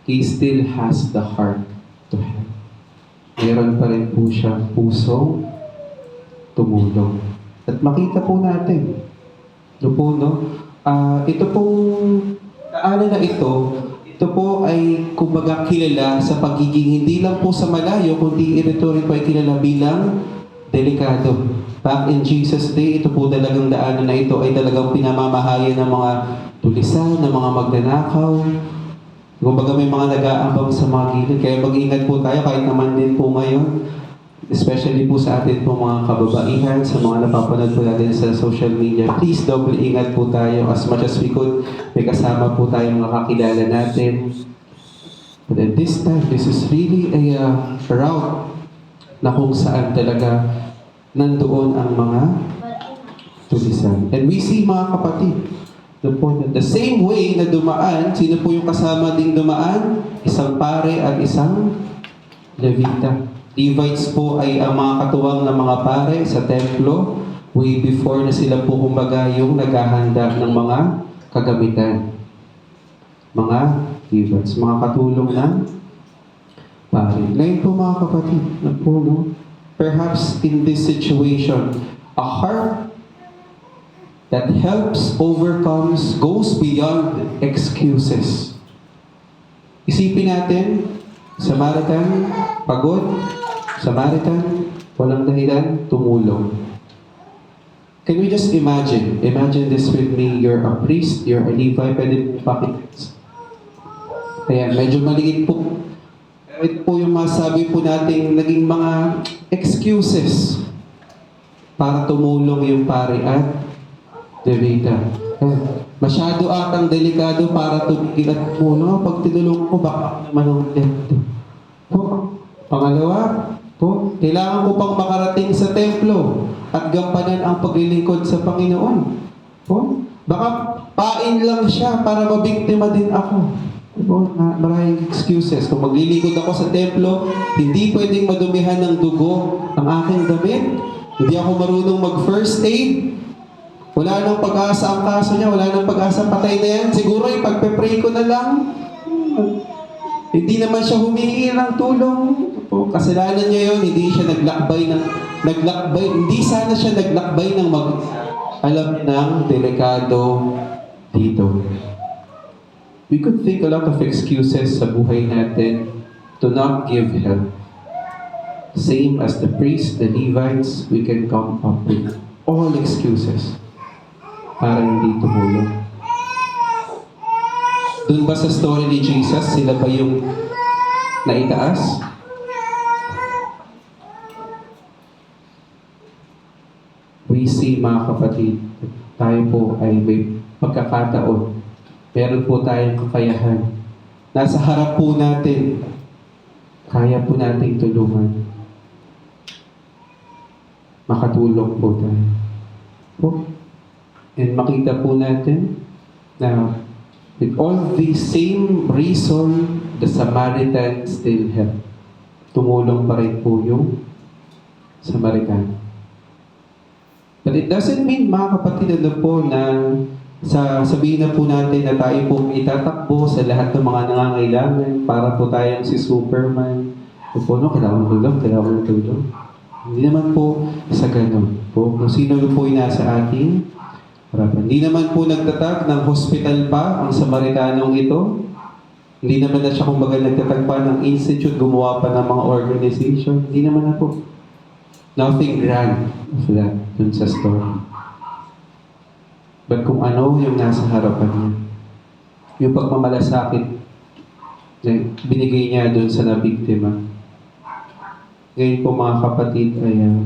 he still has the heart to help. Meron pa rin po siya pusong tumulong. At makita po natin, ito pong daanan na ito po ay kumbaga kilala sa pagiging hindi lang po sa malayo, kundi ito rin po ay kilala bilang delikado. Back in Jesus' day, ito po talagang daanan na ito ay talagang pinamamahayan ng mga tulisan, ng mga magnanakaw. Kumbaga may mga nag-aambang sa mga gilid. Kaya mag-ingat po tayo kahit naman din po ngayon. Especially po sa atin po mga kababaihan, sa mga napapanood po natin sa social media. Please double ingat po tayo as much as we could. May kasama po tayong mga kakilala natin. But at this time, this is really a route na kung saan talaga nandoon ang mga tulisan. And we see mga kapatid, the same way na dumaan, sino po yung kasama ding dumaan? Isang pare at isang Levita. Levites po ay ang mga katuwang ng mga pare sa templo way before na sila po kumbaga yung naghahanda ng mga kagamitan. Mga Levites, mga katulong ng pare. Ngayon po mga kapatid, perhaps in this situation, a heart that helps, overcomes, goes beyond excuses. Isipin natin, Samaritan, pagod, Samaritan, walang dahilan, tumulong. Can we just imagine? Imagine this with me. You're a priest, you're a Levite, pwede pakit. Kaya medyo maliit po. Ito po yung masabi po nating naging mga excuses para tumulong yung pare at Levita. Masyado atang delikado para tumigil at tumulong. Pag tinulong ko, baka naman ang ito. Pangalawa, kailangan ko pang makarating sa templo at gampanan ang paglilingkod sa Panginoon. Baka pain lang siya para mabiktima din ako. Maraming excuses. Kung maglilingkod ako sa templo, hindi pwedeng madumihan ng dugo ang aking damit. Hindi ako marunong mag-first aid. Wala nang pag-asa ang kaso niya. Wala nang pag-asa, patay na yan. Siguro ipagpe-pray ko na lang. Hindi naman siya humingi ng tulong. Kasalanan niya yun. Hindi siya naglakbay. Hindi sana siya naglakbay ng alam ng delikado dito. We could think a lot of excuses sa buhay natin to not give help. Same as the priests, the Levites, we can come up with all excuses para hindi tumulong. Doon ba sa story ni Jesus, sila ba yung naitaas? We see mga kapatid, tayo po ay may pagkakataon. Meron po tayong kakayahan. Nasa harap po natin. Kaya po nating tulungan. Makatulong po tayo. And makita po natin na with all the same reason, the Samaritan still helped. Tumulong pa rin po yung Samaritan. But it doesn't mean, mga kapatid, po na sabihin na po natin na tayo po itatakbo sa lahat ng mga nangangailangan para po tayong si Superman. Po, no, kailangan ng tulong. Hindi naman po sa ganun po. Kung sino po yung nasa ating harapan. Hindi naman po nagtatag ng hospital pa ang Samaritanong ito. Hindi naman na siya kumbaga nagtatag pa ng institute, gumawa pa ng mga organization. Hindi naman na po. Nothing grand of that dun sa story. But kung ano yung nasa harapan niya, yung pagmamalasakit na binigay niya dun sa nabiktima. Ngayon po mga kapatid ay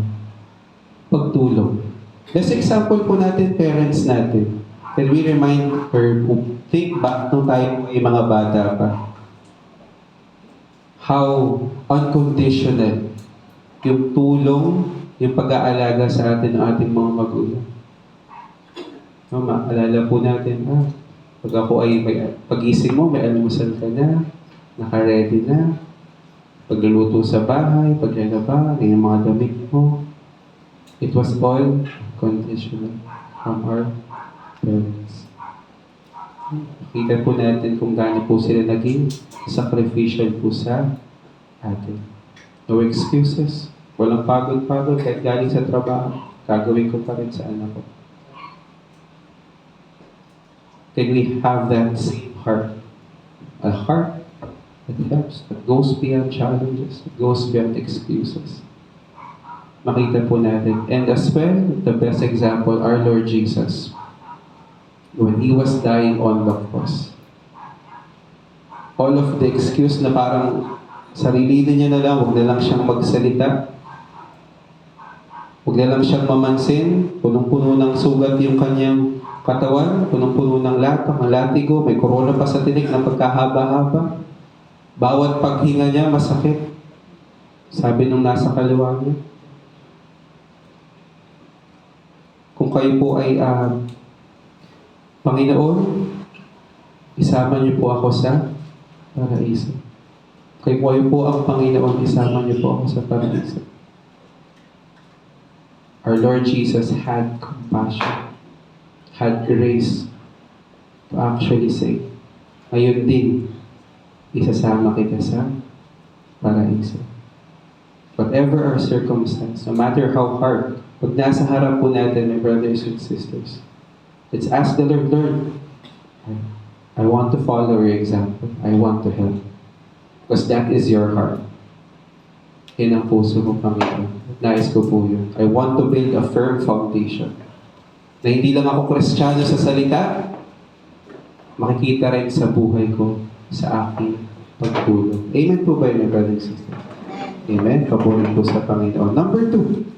pagtulong. Let's example po natin parents natin. Can we remind or think back nung tayo ay mga bata pa? How unconditional yung tulong, yung pag-aalaga sa atin ng ating mga magulang. No, maalala po natin, pag ako ay pag-ising mo, may almusal ka na, naka-ready na, pagluluto sa bahay, paglalaba, yung mga damit mo. It was all conditional from our parents. Kita po natin kung gaano po sila naging sacrificial po sa atin. No excuses. Walang pagod-pagod kahit galing sa trabaho. Gagawin ko pa rin sa anak ko. Can we have that same heart? A heart that helps, that goes beyond challenges, that goes beyond excuses. Makita po natin. And as well, the best example, our Lord Jesus. When He was dying on the cross. All of the excuse na parang sarili niya na lang, huwag na lang siyang magsalita. Huwag na lang siyang mamansin. Punong-puno ng sugat yung kanyang katawan. Punong-puno ng lapak, ng latigo. May corona pa sa tinik na pagkahaba-haba. Bawat paghinga niya masakit. Sabi nung nasa kaliwa niya. Kung kayo po ay Panginoon, isama niyo po ako sa paraiso. Kayo po ang Panginoon, isama niyo po ako sa paraiso. Our Lord Jesus had compassion, had grace to actually say, ngayon din, isasama kita sa paraiso. Whatever our circumstance, no matter how hard, pag nasa harap po natin, my brothers and sisters, let's ask the Lord, Lord, I want to follow your example. I want to help. Because that is your heart. Yan ang puso ko, Panginoon. Nais ko po yun. I want to build a firm foundation. Na hindi lang ako Kristiyano sa salita, makikita rin sa buhay ko, sa aking pagtulong. Amen po ba yun, my brothers and sisters? Amen. Kabuhin po sa Panginoon. Number 2.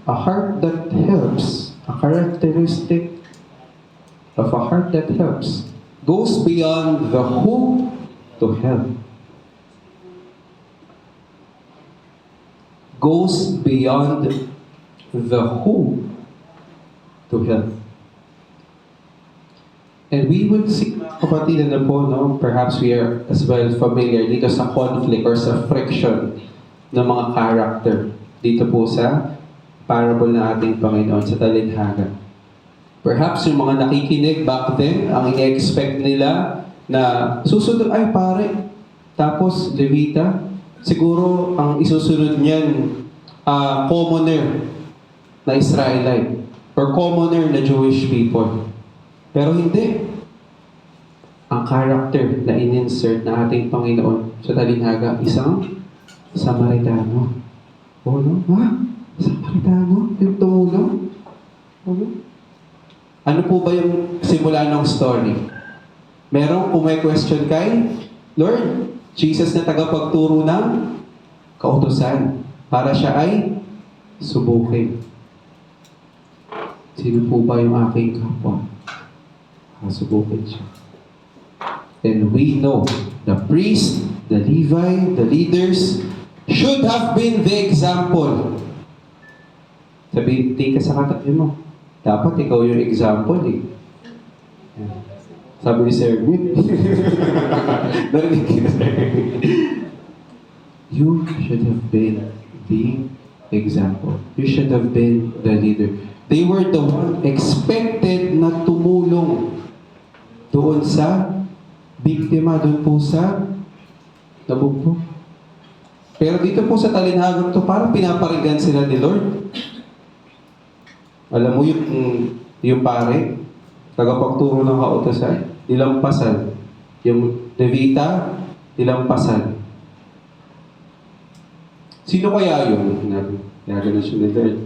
A heart that helps, a characteristic of a heart that helps, goes beyond the who to help. Goes beyond the who to help. And we would see, kapatid na po, no? Perhaps we are as well familiar dito sa conflict or sa friction ng mga character dito po sa parable na ating Panginoon sa talinhaga. Perhaps yung mga nakikinig back then, ang i-expect nila na susunod, ay pare, tapos Levita, siguro ang isusunod niyan, commoner na Israelite or commoner na Jewish people. Pero hindi. Ang character na in-insert na ating Panginoon sa talinhaga, isang Samaritano. O no? Samaritano? Yung tumulong? Ano po ba yung simula ng story? Merong kung may question kay Lord, Jesus na tagapagturo ng kautusan para siya ay subukin. Sino po ba yung aking kapwa? Subukin siya. Then we know the priest, the Levite, the leaders should have been the example. Sabi, tika sa katabi mo. Dapat ikaw yung example eh. Sabi ni Sir Vic. Narinig kita, Sir Vic. You should have been the example. You should have been the leader. They were the one expected na tumulong doon sa biktima, doon po sa nabugbog. Pero dito po sa talinhagang to, parang pinaparigan sila ni Lord. Alam mo yung pare, tagapagturo ng kautosan, nilampasan. Yung Levita, nilampasan. Sino kaya yun? Nagaganon siya ni Lord.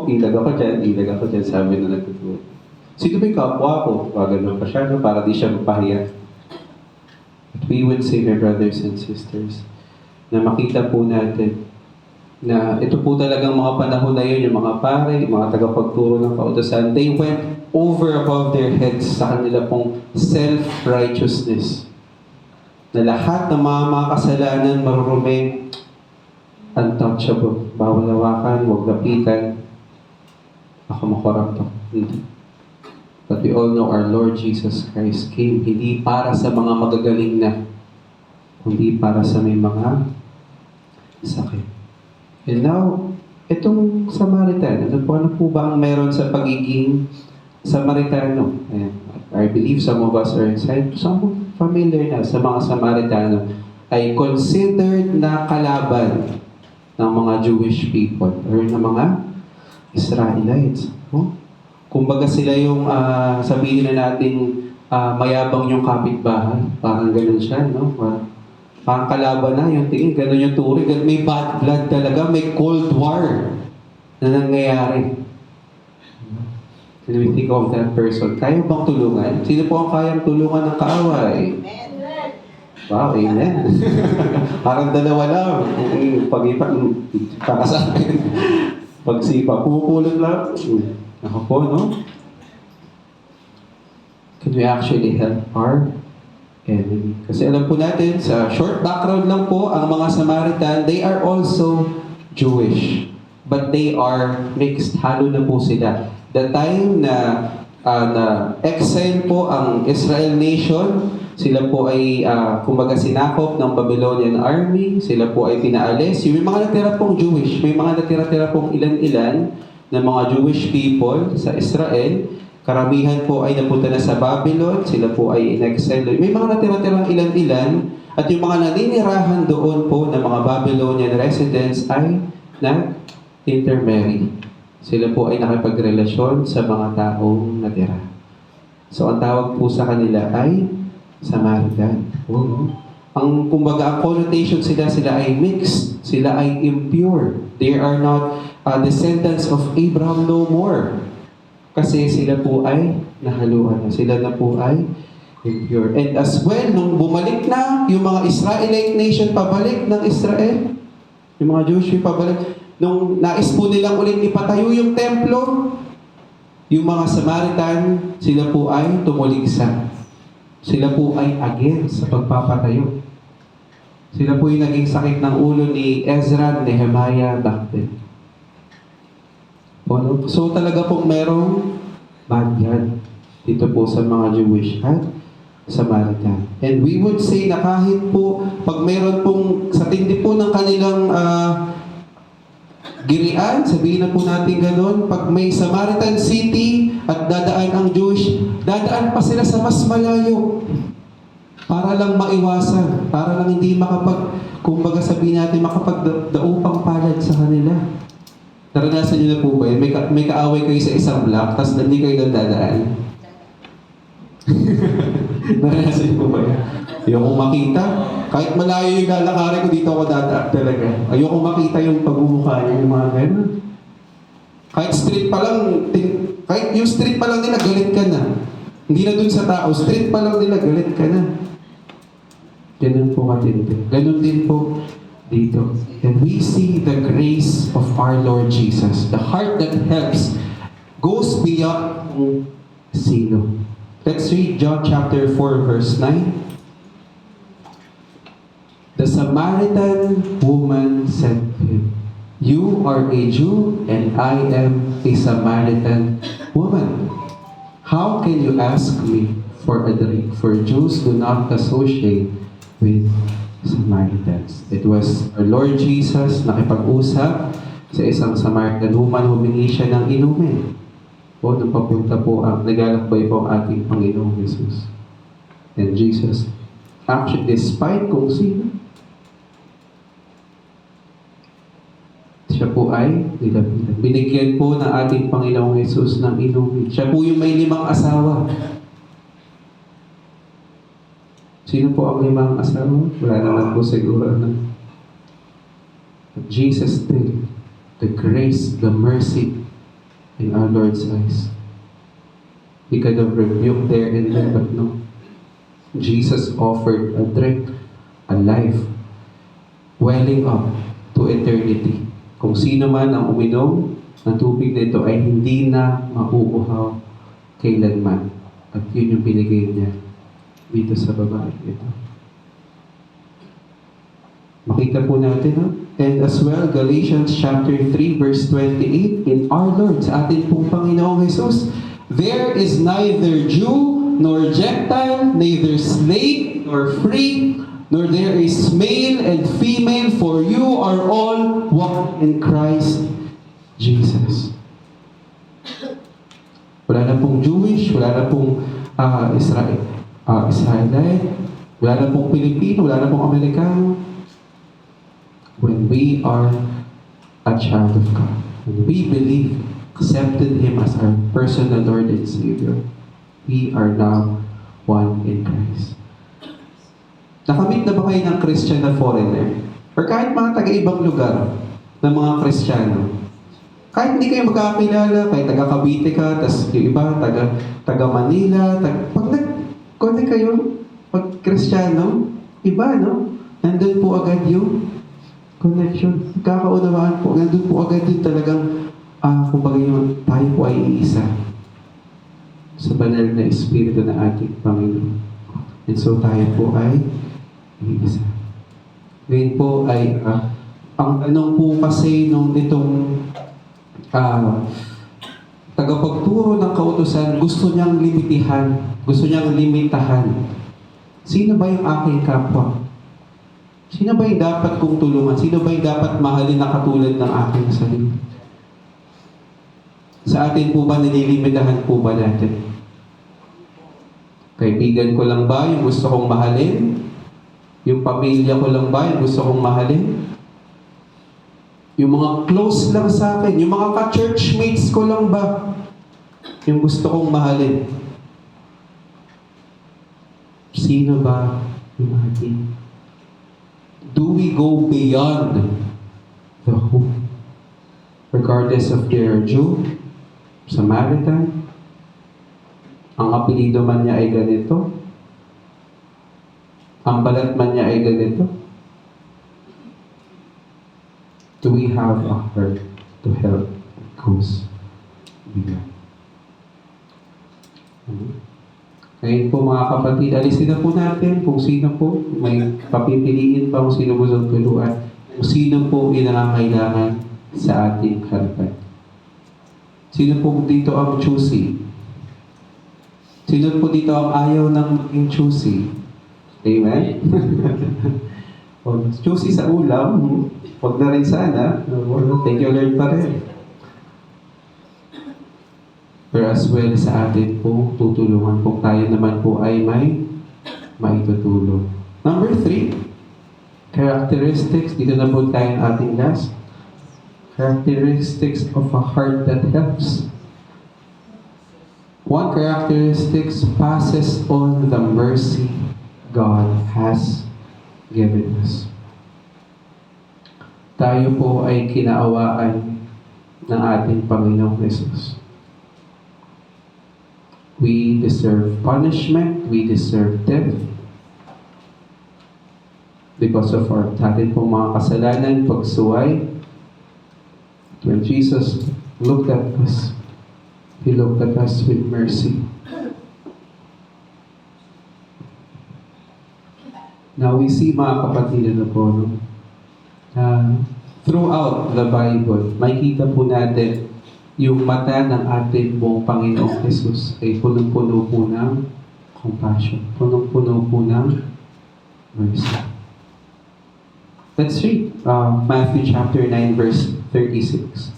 Ilag ako dyan, sabi na nagtuturo. Sino ba yung kapwa ko? Gaganon pa siya, no? Para di siya mapahiya. But we would say, my brothers and sisters, na makita po natin na ito po talagang mga panahon na yun, yung mga pare, yung mga tagapagturo ng kautosan, they went over above their heads sa kanila pong self-righteousness. Na lahat ng mga kasalanan, marurumi, untouchable. Bawal hawakan, huwag lapitan. Ako makorap to. Hindi. But we all know our Lord Jesus Christ came hindi para sa mga magagaling na, kundi para sa may mga sakit. And now, itong Samaritan, ano po ba ang meron sa pagiging Samaritano? Ayan. I believe some of us are inside, some familiar na sa mga Samaritano, ay considered na kalaban ng mga Jewish people or ng mga Israelites. Oh? Kumbaga sila yung sabihin na natin mayabang yung kapitbahay. Parang ganun siya, no? Parang kalaban na yung tingin, ganun yung turing. May bad blood talaga, may Cold War na nangyayari. Can we think of that person? Kaya bang tulungan? Sino po ang kayang tulungan ng kaaway? Wow, amen. Parang dalawa lang. Pag-ipa, para sa akin. Pagsipa, pupulot lang. Ako po, no? Can we actually help our enemy? Kasi alam po natin, sa short background lang po, ang mga Samaritan, they are also Jewish. But they are mixed. Halo na po sila. The time na exile po ang Israel nation, sila po ay kumbaga sinakop ng Babylonian army, sila po ay pinaalis. Yung may mga natira pong Jewish, may mga natira-tira pong ilan-ilan na mga Jewish people sa Israel. Karamihan po ay napunta na sa Babylon, sila po ay in-exile. May mga natira-tirang ilan-ilan at yung mga naninirahan doon po ng mga Babylonian residents ay nag-intermarry. Sila po ay nakipagrelasyon sa mga taong natira. So ang tawag po sa kanila ay Samaritan. Ang kumbaga ang connotation sila ay mixed, sila ay impure. They are not descendants of Abraham no more. Kasi sila po ay nahaluan na. Sila na po ay impure. And as well, nung bumalik na yung mga Israelite nation pabalik ng Israel, yung mga Jewish people pabalik, nung nais po nilang ulit ipatayo yung templo, yung mga Samaritan, sila po ay tumuligsa. Sila po ay against sa pagpapatayo. Sila po yung naging sakit ng ulo ni Ezra, Nehemiah back then. So talaga pong merong bad blood dito po sa mga Jewish at Samaritan. And we would say na kahit po pag meron pong sa tindi po ng kanilang girian, sabihin na po natin gano'n, pag may Samaritan City at dadaan ang Jewish, dadaan pa sila sa mas malayo para lang maiwasan, para lang hindi kumbaga sabihin natin, makapagdaupang palad sa kanila. Naranasan niyo na po ba yun? May kaaway kayo sa isang block, tapos hindi kayo doon dadaan. Naranasan niyo po ba yun? Ayokong makita. Kahit malayo yung lalakarin ko, dito ako dadaan talaga. Ayokong makita yung pagmumukha niya, yung mga gano'n. Kahit street pa lang, kahit yung street pa lang nila, galit ka na. Hindi na dun sa tao, street pa lang nila, galit ka na. Ganun po katindi. Ganun din po dito. And we see the grace of our Lord Jesus. The heart that helps goes beyond sino. Let's read John chapter 4 verse 9. The Samaritan woman said to him, You are a Jew and I am a Samaritan woman. How can you ask me for a drink? For Jews do not associate with Samaritans. It was our Lord Jesus nakipag-usap sa isang Samaritan woman, humingi siya ng inumin. O, nung papunta po naglalakbay po ang ating Panginoong Jesus. And Jesus, actually, despite kung sino, siya po ay nilapitan. Binigyan po ng ating Panginoong Jesus ng inumin. Siya po yung may 5 asawa. Sino po ang 5 asawa? Wala naman po siguro na. But Jesus did the grace, the mercy in our Lord's eyes. He could have rebuked there and then, but no. Jesus offered a drink, a life, welling up to eternity. Kung sino man ang uminom ng tubig na ito ay hindi na mauuhaw kailanman. At yun yung binigay niya dito sa babae ito. Makita po natin, no? And as well, Galatians chapter 3 verse 28, in our Lord, sa ating pong Panginoong Jesus, there is neither Jew nor Gentile, neither slave nor free, nor there is male and female, for you are all one in Christ Jesus. Wala na pong Jewish, wala na pong Israelite, wala na pong Pilipino, wala na pong Amerikano. When we are a child of God, when we believe, accepted Him as our personal Lord and Savior, we are now one in Christ. Nakamit na ba kayo ng Christian na foreigner? Or kahit mga taga-ibang lugar ng mga Kristiyano? Kahit hindi kayo magkakilala, kahit taga Cavite ka, tas yung iba, taga Manila, pag nag-connect kayo, pag Kristiyano, iba, no? Nandun po agad yung connection. Kakaunawaan po. Nandun po agad yung talagang, kumbaga yung tayo po ay iisa sa banal na Espiritu na ating Panginoon. And so tayo po ay iisa. Ngayon po ay, ang tanong po kasi nung itong tagapagturo ng kautusan, gusto niyang limitahan. Sino ba yung aking kapwa? Sino ba yung dapat kong tulungan? Sino ba yung dapat mahalin na katulad ng aking sarili? Sa atin po ba, nililimitahan po ba natin? Kaibigan ko lang ba yung gusto kong mahalin? Yung pamilya ko lang ba yung gusto kong mahalin? Yung mga close lang sa akin, yung mga ka-churchmates ko lang ba yung gusto kong mahalin? Sino ba yung ating? Do we go beyond the hope? Regardless of their Jew, Samaritan, ang apelido man niya ay ganito, ang balat man niya ay ganito, do we have a heart to help goes beyond? Ngayon po mga kapatid, alisin na po natin kung sino po, may papipiliin pa kung sino mo sa tuluan, kung sino po inangangailangan sa ating harapan. Sino po dito ang choosy? Sino po dito ang ayaw ng maging choosy? Amen? Choosy sa ulam, huwag na rin sana. Thank you Lord pa rin. Pero as well sa atin po, tutulungan kung tayo naman po ay may maitutulong. Number 3, characteristics. Dito na po tayo ang ating last. Characteristics of a heart that helps. One characteristics passes on the mercy God has given us. Tayo po ay kinaawaan ng ating Panginoong Jesus. We deserve punishment, we deserve death because of our ating pong mga kasalanan, pagsuway. When Jesus looked at us, He looked at us with mercy. Now we see mga kapatid na po, no? throughout the Bible, makikita po natin yung mata ng ating buong Panginoong Jesus ay punong-puno po ng compassion. Punong-puno po ng mercy. Let's read Matthew chapter 9 verse 36.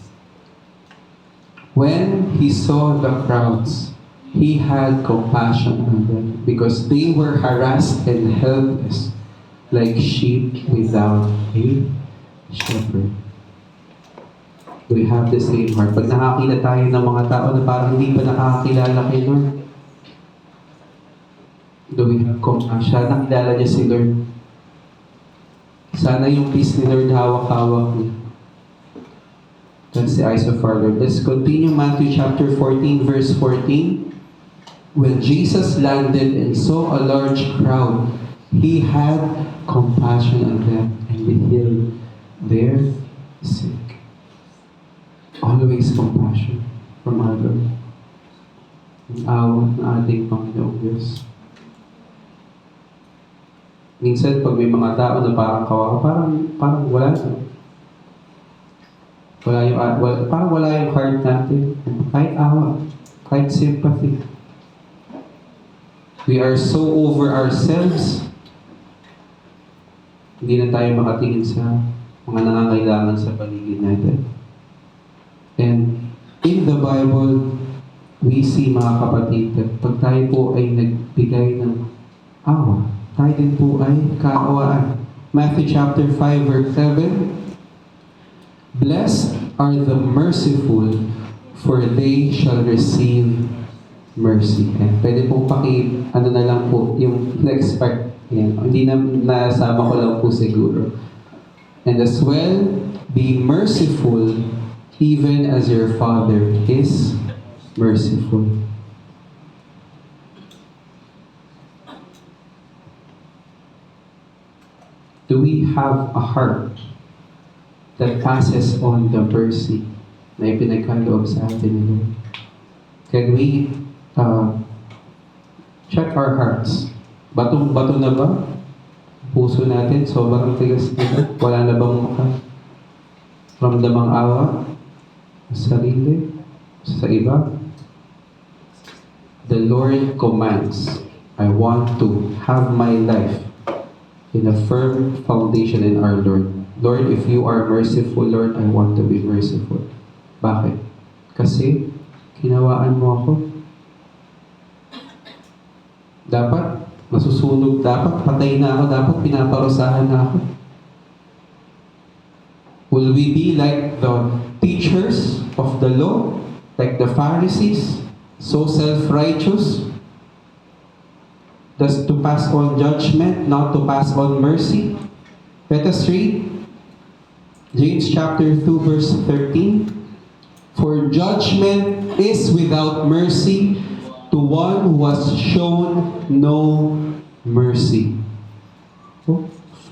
When he saw the crowds, he had compassion on them because they were harassed and helpless like sheep without a shepherd. We have the same heart. Pag nakakita tayo ng mga tao na parang hindi pa nakakakilala kay Lord, do we have compassion? Nakilala niya si Lord. Sana yung peace ni Lord hawak-hawak niya. That's the eyes of our Lord. Let's continue Matthew chapter 14 verse 14. When Jesus landed and saw a large crowd, he had compassion on them and he healed their sick. Always compassion from our Lord. Ang awa ng ating Panginoong Diyos. Minsan, pag may mga tao na parang kawawa, parang wala na. Parang wala yung heart natin. Kahit awa, kahit sympathy. We are so over ourselves. Hindi na tayo makatingin sa mga nangangailangan sa paligid natin. And in the Bible, we see mga kapatid, that pag tayo po ay nagbigay ng awa, tayo din po ay kaawaan. Matthew chapter 5 verse 7, Blessed are the merciful, for they shall receive mercy. And pwede pong ano na lang po, yung next part. Yan. Hindi na nasama ko lang po siguro. And as well, be merciful, even as your Father is merciful. Do we have a heart that passes on the mercy na ipinagkaloob sa atin ni Lord? Can we check our hearts? Batong-bato na ba? Puso natin, sobrang tigas na. Wala na bang ramdamang awa? Sa sarili? Sa iba? The Lord commands, I want to have my life in a firm foundation in our Lord. Lord, if you are merciful, Lord, I want to be merciful. Bakit? Kasi, kinawaan mo ako. Dapat, masusunog. Dapat, patay na ako. Dapat, pinaparusahan na ako. Will we be like the teachers of the law, like the Pharisees, so self-righteous, just to pass on judgment, not to pass on mercy? Let us read James chapter 2 verse 13. For judgment is without mercy to one who has shown no mercy.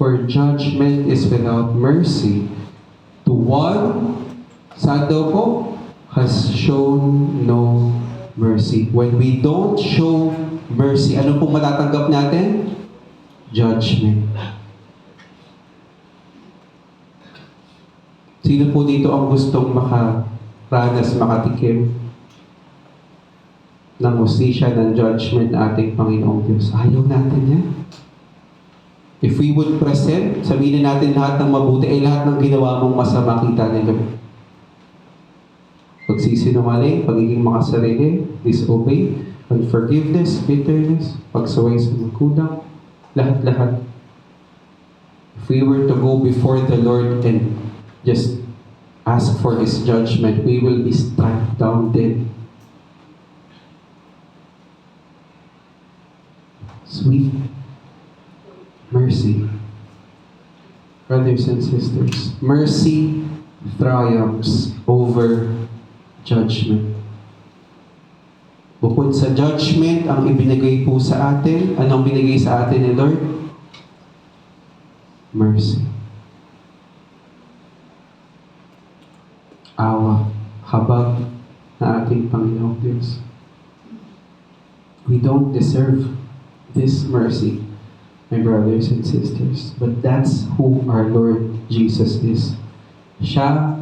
For judgment is without mercy to one, saan daw po? Has shown no mercy. When we don't show mercy, ano pong matatanggap natin? Judgment. Sino po dito ang gustong makaranas, makatikim ng hustisya, ng judgment na ating Panginoong Diyos? Ayaw natin yan. If we would present, sabihin natin lahat ng mabuti ay lahat ng ginawa mong masama kita ni Lord. Pagsisinungaling, pagiging makasarili, disobey, unforgiveness, bitterness, pagsaway sa magkulang, lahat-lahat. If we were to go before the Lord and just ask for His judgment, we will be struck down dead. Sweet mercy. Brothers and sisters, mercy triumphs over judgment. Bukod sa judgment, ang ibinigay po sa atin, anong binigay sa atin ni Lord? Mercy. Awa, habag na ating Panginoong Diyos. We don't deserve this mercy, my brothers and sisters, but that's who our Lord Jesus is. Siya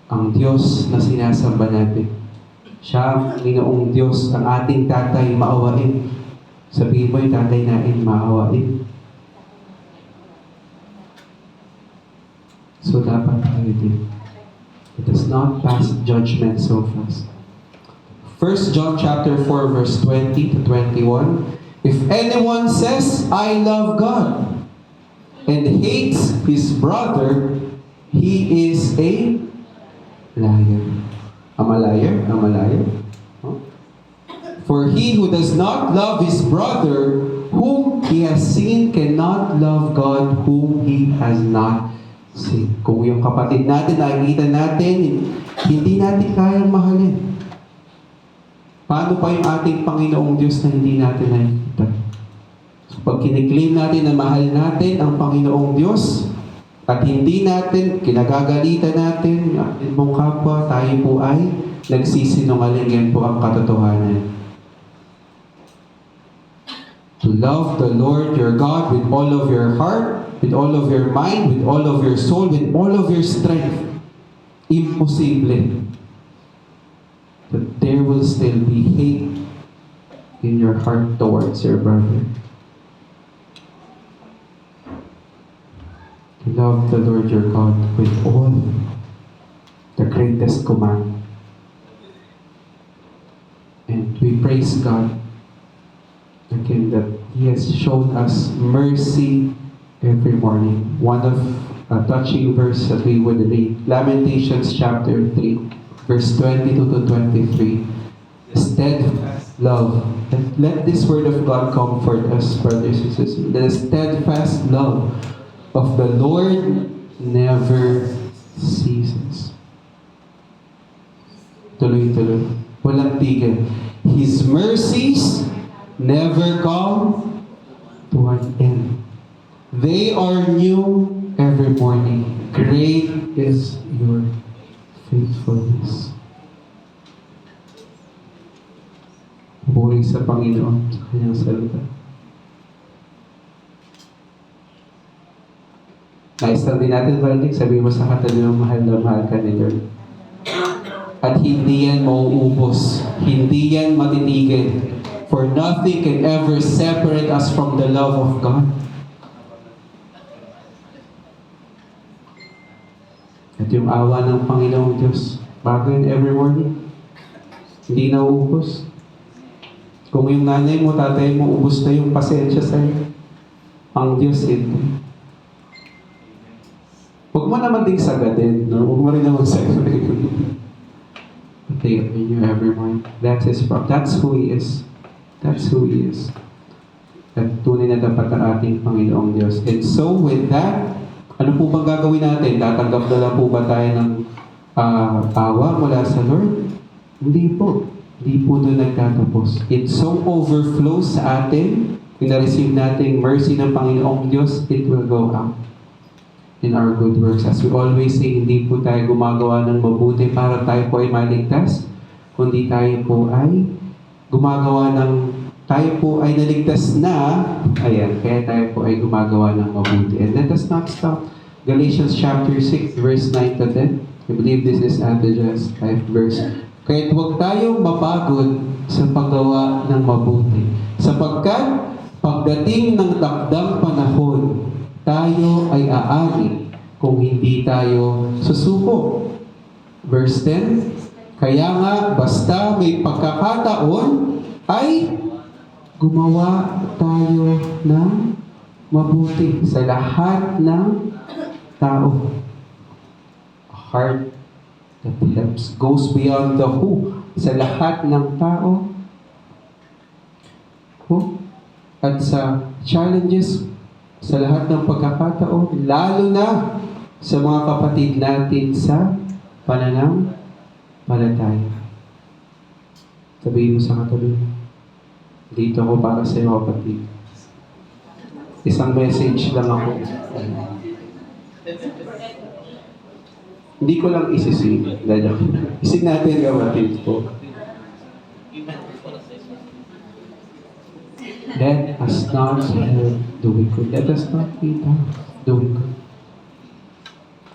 ang Diyos na sinasamba natin. Siya ang Ginoong Diyos, ang ating tatay maawain. Sabihin mo yung tatay natin maawain. So dapat tayo din. Let us not pass judgment so fast. 1 John chapter 4 verse 20 to 21. If anyone says, I love God, and hates his brother, he is a liar. Am a liar? Am a liar? Huh? For he who does not love his brother, whom he has seen, cannot love God, whom he has not seen. Kung yung kapatid natin, nakikita natin, hindi natin kayang mahalin. Paano pa yung ating Panginoong Diyos na hindi natin nakikita? So, pag kiniklaim natin na mahal natin ang Panginoong Diyos, at hindi natin, kinagagalitan natin, yung ating mong kapwa, tayo po ay nagsisinungaling. Yan po ang katotohanan. To love the Lord your God with all of your heart, with all of your mind, with all of your soul, with all of your strength. Imposible. But there will still be hate in your heart towards your brother. To love the Lord your God with all, the greatest command. And we praise God again that He has shown us mercy every morning. One of a touching verse that we would read, Lamentations chapter 3, verse 22 to 23. Steadfast love. And let this word of God comfort us, brothers and sisters. The steadfast love of the Lord never ceases. Tuloy-tuloy. Walang tigil. His mercies never come to an end. They are new every morning. Great is your faithfulness. Puri sa Panginoon sa kanyang salita. Nais lang din natin, Valdic, sabihin mo sa katabi mo, mahal na mahal ka ni Lord. At hindi yan mauubos. Hindi yan matitigil. For nothing can ever separate us from the love of God. At yung awa ng Panginoong Diyos, bago yun every morning. Hindi nauubos. Kung yung nanay mo, tatay mo, ubos na yung pasensya sa'yo. Ang Diyos hindi. Huwag mo naman ding sagadin, no? Huwag mo rin naman sagadin. They renew every morning. That's His problem. That's who He is. That's who He is. At tunay na dapat ang ating Panginoong Diyos. And so, with that, ano po bang gagawin natin? Tatanggap na lang po ba tayo ng awa mula sa Lord? Hindi po. Hindi po doon nagtatapos. It so overflows sa atin. Kung na-receive natin mercy ng Panginoong Diyos, it will go out in our good works. As we always say, hindi po tayo gumagawa ng mabuti para tayo po ay maligtas, kundi tayo po ay gumagawa ng, tayo po ay naligtas na, ayan, kaya tayo po ay gumagawa ng mabuti. And let us not stop. Galatians chapter 6, verse 9 to 10. I believe this is Adaja's life verse. Kaya't huwag tayong mapagod sa paggawa ng mabuti. Sapagkat pagdating ng takdang panahon, tayo ay aari kung hindi tayo susuko. Verse 10, kaya nga basta may pagkakataon ay gumawa tayo ng mabuti sa lahat ng tao. A heart that helps, goes beyond the who, sa lahat ng tao. Who? At sa challenges, sa lahat ng pagkakataon, lalo na sa mga kapatid natin sa pananampalataya. Sabihin mo sa katabi, dito ako para sa iyo, kapatid. Isang message lang ako. Hindi ko lang isising. Ising natin, kapatid po. Let us not help the wicked. Let us not be the wicked.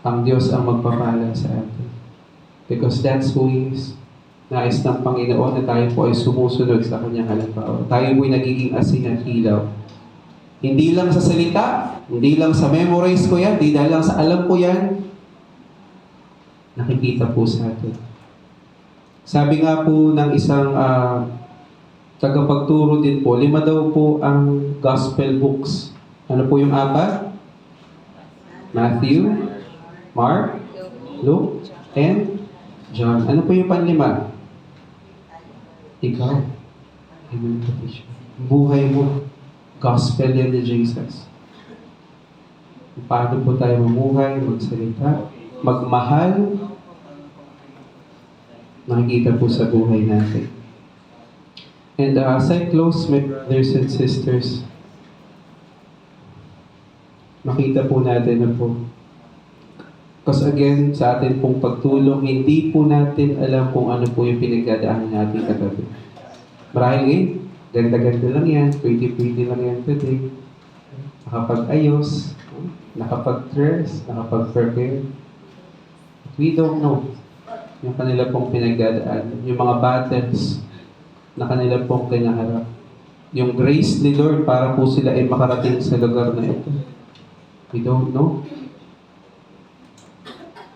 ang Diyos ang magpapala sa atin. Because that's who He is. Nais ng Panginoon na tayo po ay sumusunod sa Kanyang halimbawa. Tayo po ay nagiging asin at ilaw. Hindi lang sa salita, hindi lang sa memorize ko yan, hindi lang sa alam ko yan, nakikita po sa atin. Sabi nga po ng isang tagapagturo din po, 5 daw po ang gospel books. Ano po yung 4? Matthew, Mark, Luke, and John. Ano po yung panlima? Ikaw. Amen. Buhay mo. Gospel yan ni Jesus. Paano po tayo mamuhay, magsalita, magmahal, makikita po sa buhay natin. And as I close, my brothers and sisters, makita po natin na po. Because again, sa atin pong pagtulong, hindi po natin alam kung ano po yung pinagdadaanan natin katabi. Marahil ngayon, ganda-ganda lang yan, pretty-pretty lang yan today. Nakapag-ayos, nakapag-dress, nakapag-prepare. We don't know yung kanila pong pinagdadaanan, yung mga battles na kanila pong kinaharap. Yung grace ni Lord para po sila ay makarating sa lugar na ito. We don't know.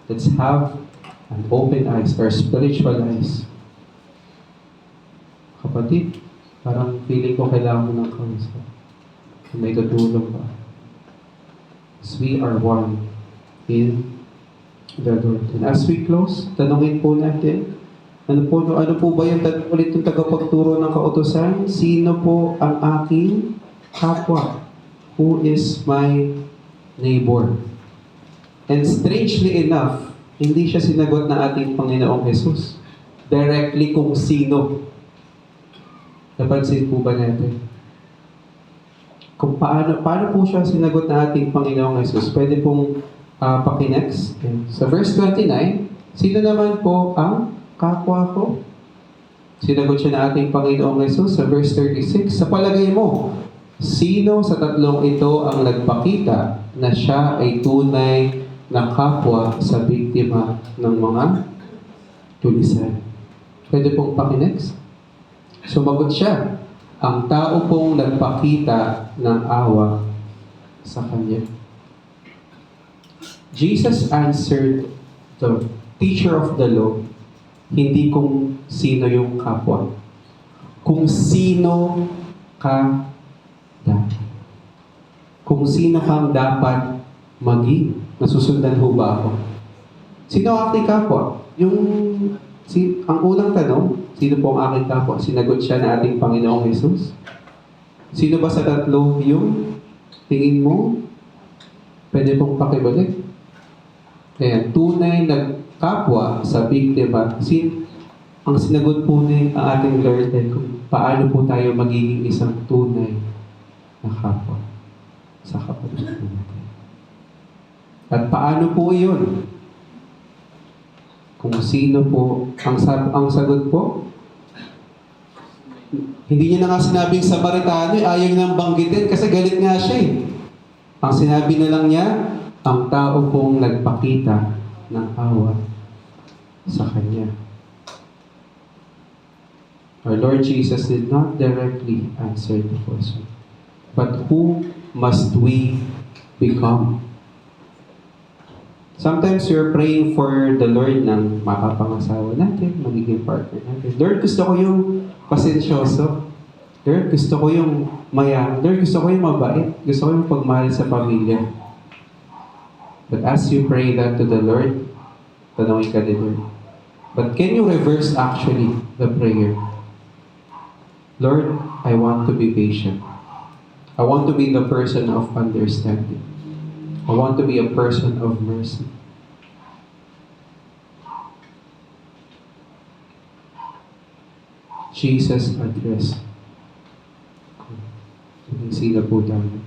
Let's have an open eyes or spiritual eyes. Kapatid, parang feeling ko kailangan mo ng kausap. May tutulong ba? As we are one in the Lord. And as we close, tanungin po natin, ano po ba yung ulit yung tagapagturo ng kautusan? Sino po ang aking kapwa? Who is my neighbor? And strangely enough, hindi siya sinagot ng ating Panginoong Jesus. Directly kung sino. Napansin po ba natin? Kung paano po siya sinagot ng ating Panginoong Jesus? Pwede pong paki-next. Sa verse 29, sino naman po ang kapwa ko? Sinagot siya ng ating Panginoong Jesus sa verse 36. Sa palagay mo, sino sa tatlong ito ang nagpakita na siya ay tunay na kapwa sa biktima ng mga tulisan? Pwede pong paki-next. Sumagot siya, ang tao pong nagpakita ng awa sa kanya. Jesus answered the teacher of the law, hindi kung sino yung kapwa. Kung sino ka dapat. Kung sino kang dapat maging. Nasusundan ho ba ako? Sino ang aking kapwa? Ang unang tanong, sino po ang aking kapwa? Sinagot siya na ating Panginoong Jesus. Sino ba sa tatlo yung tingin mo? Pwede pong pakibalik. Ayan, tunay na kapwa sa biktima. Ang sinagot po ni ang ating Lord ay kung paano po tayo magiging isang tunay na kapwa sa kapatid natin. At paano po yun? Kung sino po, ang sagot po, hindi niya na nga sinabing Samaritano, ayaw nang banggitin kasi galit nga siya eh. Ang sinabi na lang niya, ang tao pong nagpakita ng awa sa kanya. Our Lord Jesus did not directly answer the question. But who must we become? Sometimes we're praying for the Lord ng makapangasawa natin, magiging partner natin. Lord, gusto ko yung pasensyoso. Lord, gusto ko yung mayaman. Lord, gusto ko yung mabait. Gusto ko yung pagmahal sa pamilya. But as you pray that to the Lord, tanongin ka ni Lord. But can you reverse actually the prayer? Lord, I want to be patient. I want to be the person of understanding. I want to be a person of mercy. Jesus addressed. Sino po tayo?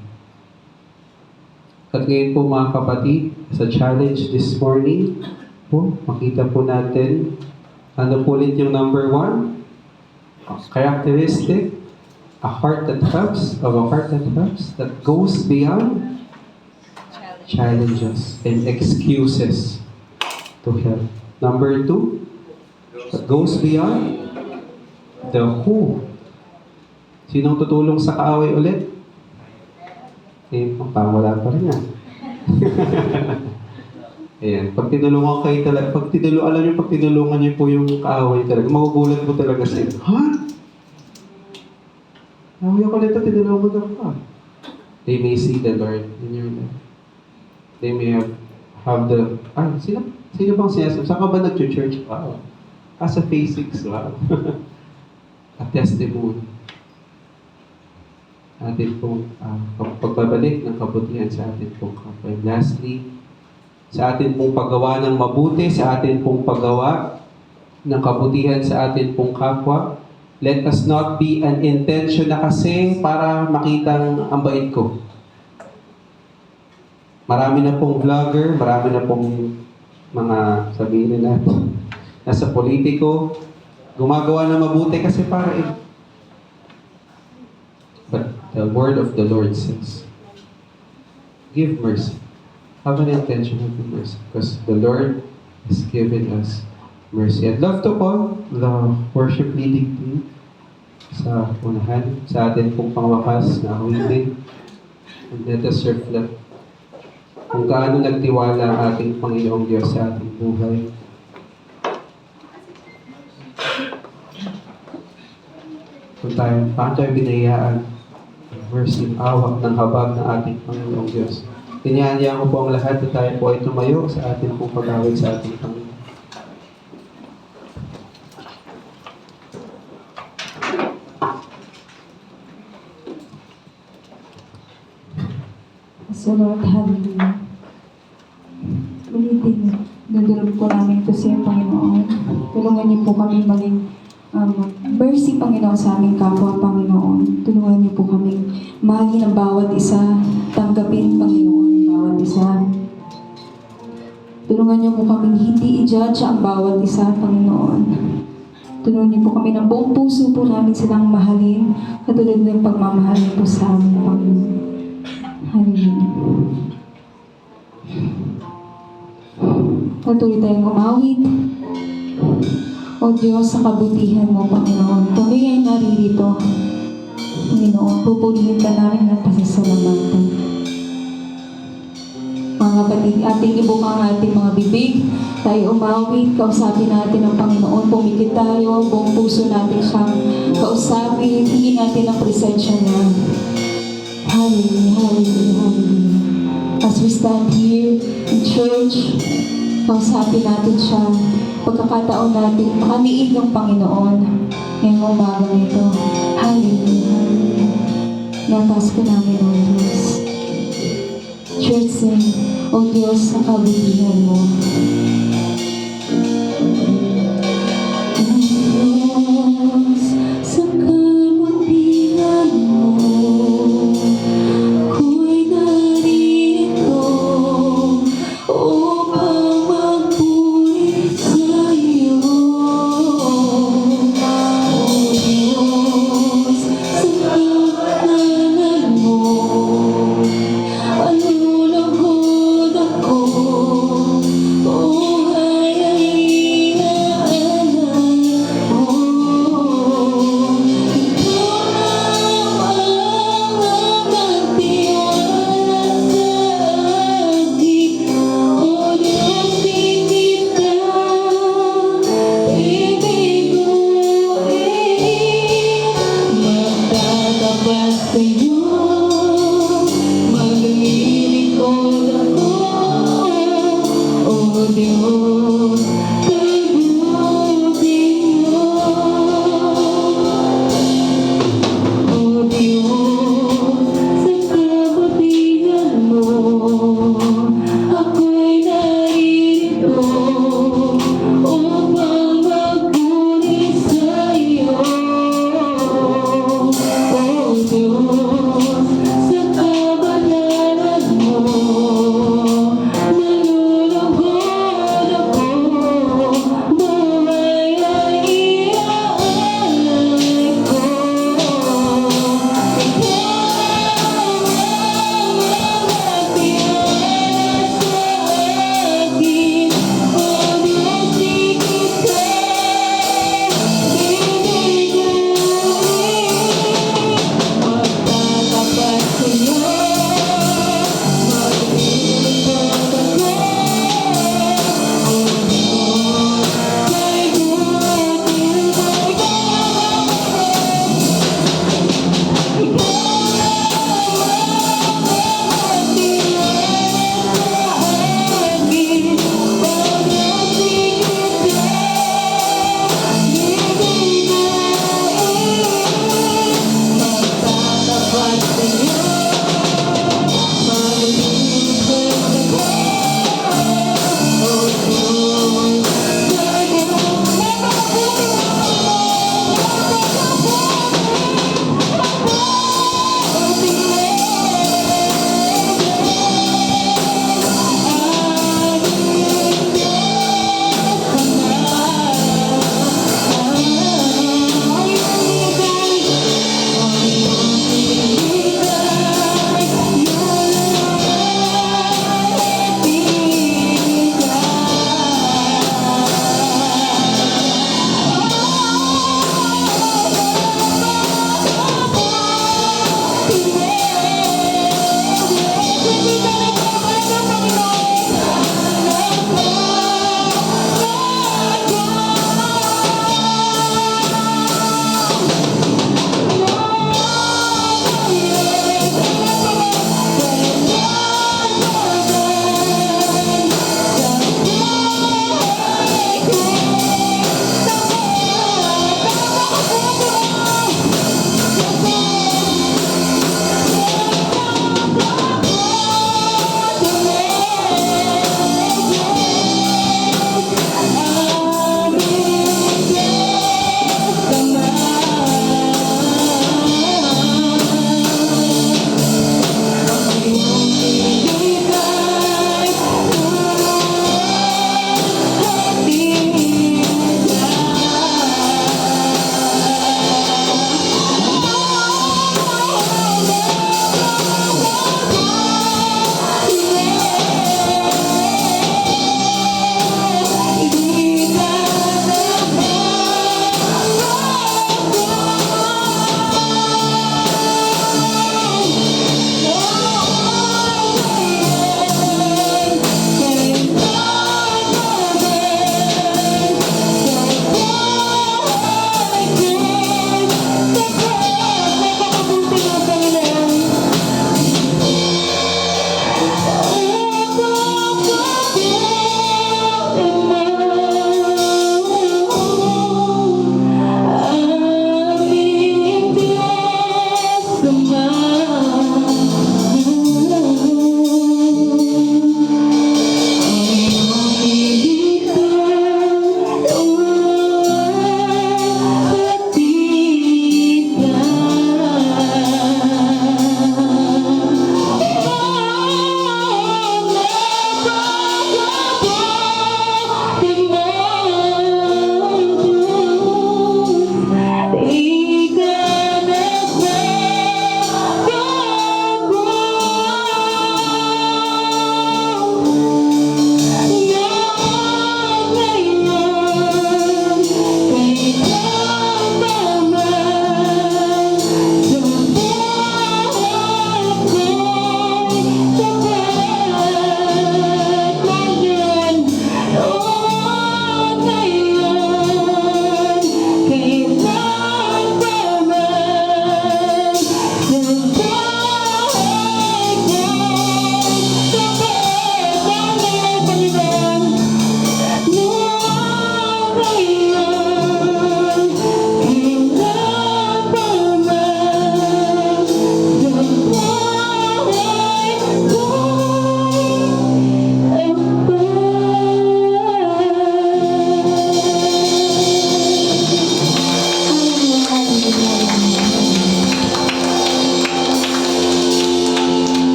At ngayon po mga kapatid, sa challenge this morning, po, makita po natin, ano po ulit yung number 1? Characteristic, a heart that helps, that goes beyond challenges and excuses to help. Number 2, what goes beyond the who. Sinong tutulong sa kaaway ulit? Eh, parang wala pa rin yan. Ayan, pag tinulungan kayo talaga, alam niyo, pag tinulungan niyo po yung kaaway talaga, magugulat po talaga sa'yo. Ha? Kaaway ako nito, tinulungan ko ka. They may see the Lord in your life. They may have the, sino bang sinasabi? Saan ka ba nag-church? Wow. Sa phase 6, wow. A testimony. Atin pong pagbabalik ng kabutihan sa atin pong kapwa. And lastly, sa atin pong paggawa ng mabuti, sa atin pong paggawa ng kabutihan sa atin pong kapwa, let us not be an intention na kasi para makitang ang bait ko. Marami na pong vlogger, marami na pong mga sabihin na nasa politiko, gumagawa ng mabuti kasi para But the word of the Lord says, give mercy. Have an intention of mercy because the Lord has given us mercy. I'd love to call the worship leading team sa unahan, sa atin pong pangwakas na awitin. And let us reflect kung gaano nagtiwala ang ating Panginoong Diyos sa ating buhay. Paano tayo binayaan ng mercy, awak ng habag ng ating Panginoong Diyos. Tinihanyaan ko po ang lahat na tayo po ay tumayo sa ating pong pag-awit sa ating Panginoon. So Lord, hallelujah. Ulitin, dudulog po namin ito sa iyo, Panginoon. Tulungan niyo po kami maging mercy, Panginoon, sa aming kapwa, Panginoon. Tulungan niyo po kami mahalin ang bawat isa, tanggapin, Panginoon, ang bawat isa. Tulungan niyo po kami hindi i-judge ang bawat isa, Panginoon. Tulungan niyo po kami ng buong puso po namin silang mahalin, katulad ng pagmamahal niyo po sa amin, Panginoon. Hallelujah. Patuloy tayong umawit. O Diyos, sa kabutihan mo, Panginoon, kami ay naririto. Panginoon, pupurihin ka namin at pasasalamatan. Mga kapatid, ating ibuka ang ating mga bibig. Tayo umawit, kausapin natin ang Panginoon. Pumikit tayo, buong puso natin siyang kausapin. Hingin natin ang presensya niya. Hallelujah, hallelujah, hallelujah. As we stand here in church, kausapin natin siya. Pagkakataon natin, makaniig ng Panginoon ngayong umaga nito. Hallelujah, hallelujah. Natas ko namin, O Diyos. Church sing, O Diyos, sa kabutihan mo. Oh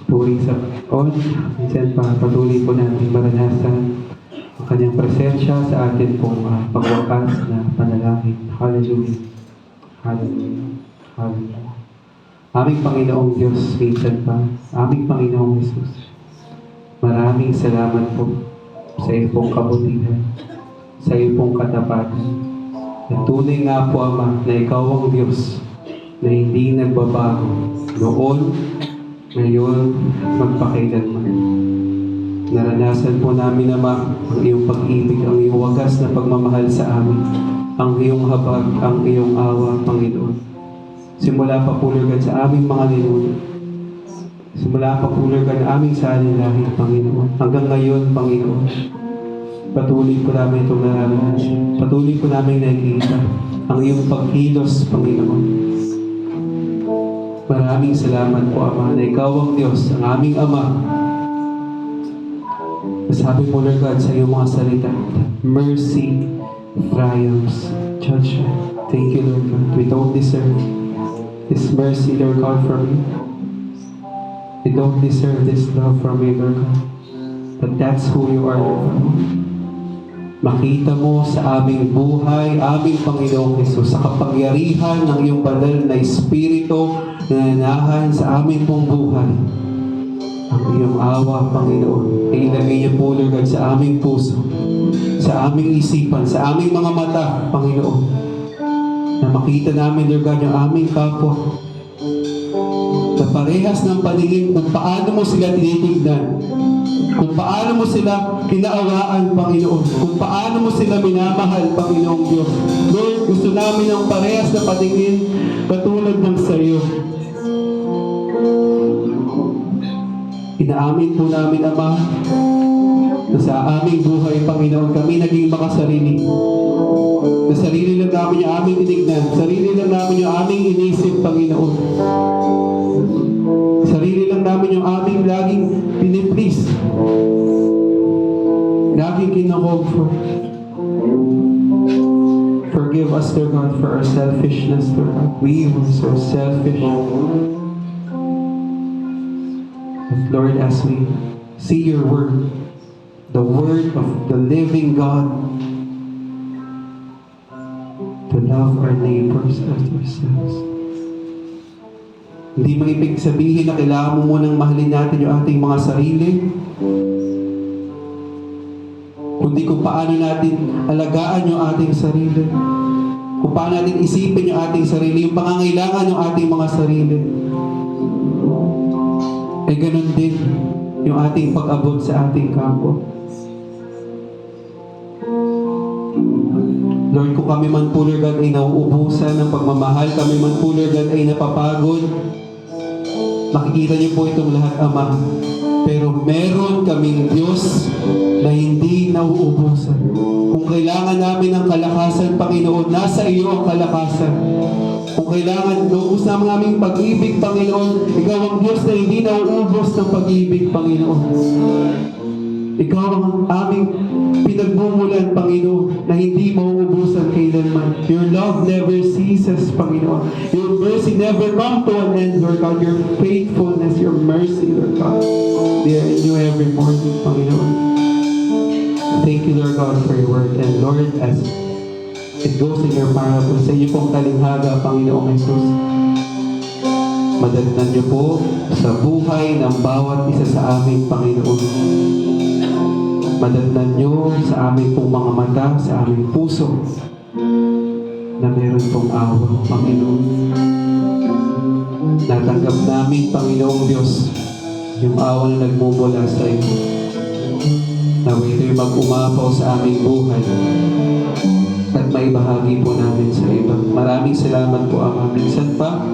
Puri sa Panginoon. Minsan pa, patuloy po natin maranasan ang kanyang presensya sa atin pong pagwakas na panalangin. Hallelujah. Hallelujah. Hallelujah. Aming Panginoong Diyos, minsan pa, aming Panginoong Jesus, maraming salamat po sa iyong pong kabutihan, sa iyong pong katapatan. At tunay nga po, Ama, na ikaw ang Diyos na hindi nagbabago noon, ngayon, magpakailanman. Naranasan po namin, Ama, ang iyong pag-ibig, ang iyong wagas na pagmamahal sa amin, ang iyong habag, ang iyong awa, Panginoon. Simula pa po, Lord God, sa aming mga ninuno. Simula pa po, Lord God, aming salilahit, Panginoon. Hanggang ngayon, Panginoon, patuloy po namin itong naranasan. Patuloy po namin nakikita ang iyong pagkilos, Panginoon. Maraming salamat po, Ama, na ikaw ang Diyos, ang aming Ama. Sabi mo, Lord God, sa iyong mga salita, mercy triumphs judgment. Thank you, Lord God. We don't deserve this mercy, Lord God, from you. We don't deserve this love from you, Lord God. But that's who you are, Lord God. Makita mo sa aming buhay, aming Panginoong Jesus, sa kapangyarihan ng iyong banal na Espiritu na nanahan sa aming pong buhay. Ang iyong awa, Panginoon, ay ilagay niyo po, Lord God, sa aming puso, sa aming isipan, sa aming mga mata, Panginoon, na makita namin, Lord God, yung aming kapwa, na parehas ng paningin kung paano mo sila tinitignan, kung paano mo sila kinaawaan, Panginoon, kung paano mo sila minamahal, Panginoong Diyos. Lord, gusto namin ang parehas na patingin katulad ng sa iyo. Inaamin po namin, Ama, na sa aming buhay, Panginoon, kami naging makasarili. Na sarili lang namin yung aming tinignan, sarili lang namin yung aming inisip, Panginoon. Sarili lang namin yung aming laging piniplease. Laging kinakoffer. Forgive us, Lord God, for our selfishness, Lord God. We were so selfish. But Lord, as we see your word, the word of the living God, to love our neighbors as ourselves. Hindi mo ibig sabihin na kailangan mo munang mahalin natin yung ating mga sarili, kundi kung paano natin alagaan yung ating sarili, kung paano natin isipin yung ating sarili, yung pangangailangan ng ating mga sarili. Ay ganun din yung ating pag-abot sa ating kapwa. Lord, kung kami man po, Lord God, ay nauubusan ng pagmamahal, kami man po, Lord God, ay napapagod, makikita niyo po itong lahat, Ama. Pero meron kaming Diyos na hindi nauubusan. Kung kailangan namin ng kalakasan, Panginoon, nasa iyo ang kalakasan. Kung kailangan, naubos namin aming pag-ibig, Panginoon, ikaw ang Diyos na hindi nauubos ng pag-ibig, Panginoon. Ikaw ang aming pinagbumulan, Panginoon, na hindi mauubusan kailanman. Your love never ceases, Panginoon. Your mercy never comes to an end, Lord God. Your faithfulness, your mercy, Lord God, they are new every morning, Panginoon. Thank you, Lord God, for your word. And Lord, as it goes in your parable, sa iyo pong talinghaga, Panginoong Jesus, madagnan niyo po sa buhay ng bawat isa sa aming Panginoon. Madagnan niyo sa aming pong mga mata, sa aming puso, na meron pong awa, Panginoon. Natanggap namin, Panginoong Diyos, yung awa na nagmumula sa iyo. Naway ito'y mag-umapaw sa aming buhay at maibahagi po namin sa iba. Maraming salamat po, Ama. Minsan pa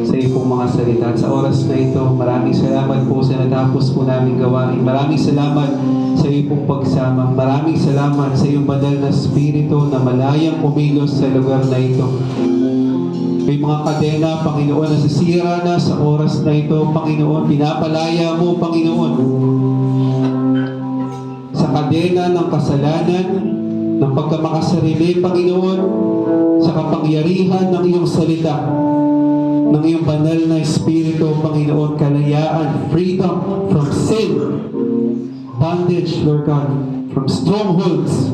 sa iyo pong mga salita. At sa oras na ito, maraming salamat po sa natapos po namin gawain. Maraming salamat sa iyo pong pagsama. Maraming salamat sa iyong banal na Espiritu na malayang umilos sa lugar na ito. May mga kadena, Panginoon, na sisira na sa oras na ito, Panginoon. Pinapalaya mo, Panginoon, sa kadena ng kasalanan, ng pagkamakasarili, Panginoon, sa kapangyarihan ng iyong salita, ng iyong banal na Espiritu, Panginoon, kalayaan, freedom from sin, bondage, Lord God, from strongholds,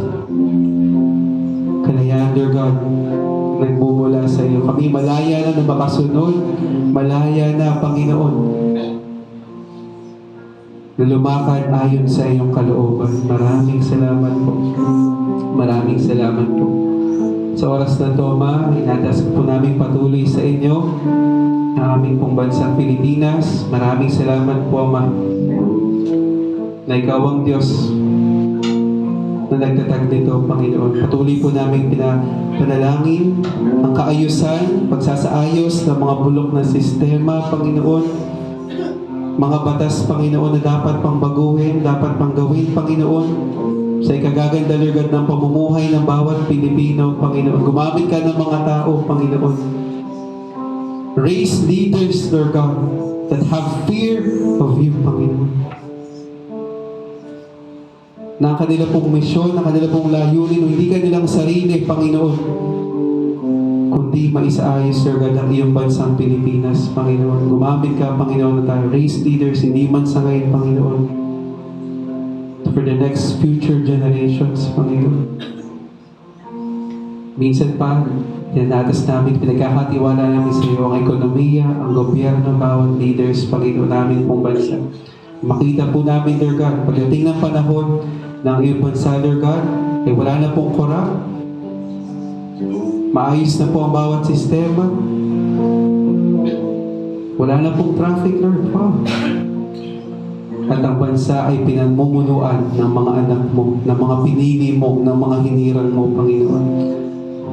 kalayaan, Lord God, nagmumula sa iyo. Kami malaya na makasunod, malaya na, Panginoon, na lumakad ayon sa iyong kalooban. Maraming salamat po. Maraming salamat po. Sa oras na to, Ma, inatas po namin patuloy sa inyo ang aming pong bansang Pilipinas. Maraming salamat po, Ma, na ikaw ang Diyos na nagtatag nito, Panginoon. Patuloy po namin panalangin ang kaayusan, pagsasaayos ng mga bulok na sistema, Panginoon. Mga batas, Panginoon, na dapat pang baguhin, dapat pang gawin, Panginoon. Sa ikagaganda, Lord God, ng pamumuhay ng bawat Pilipino, Panginoon. Gumamit ka ng mga tao, Panginoon. Raise leaders, Lord God, that have fear of you, Panginoon. Na ang kanila pong misyon, na kanila pong layunin, hindi kanilang sarili, Panginoon, kundi maisaayos, Lord God, ang iyong bansang Pilipinas, Panginoon. Gumamit ka, Panginoon, na tayo. Raise leaders, hindi man sa ngayon, Panginoon, for the next future generations, Panginoon. Minsan pa, tinataas namin, pinagkakatiwala namin sa iyo ang ekonomiya, ang gobyerno, bawat leaders, Panginoon, namin pong bansa. Makita po namin, Lord God, pagdating ng panahon ng iyong bansa, Lord God, ay wala na pong corrupt. Maayos na po ang bawat sistema. Wala na pong traffic, Lord. Wow. At ang bansa ay pinamumunuan ng mga anak mo, ng mga pinili mo, ng mga hinirang mo, Panginoon.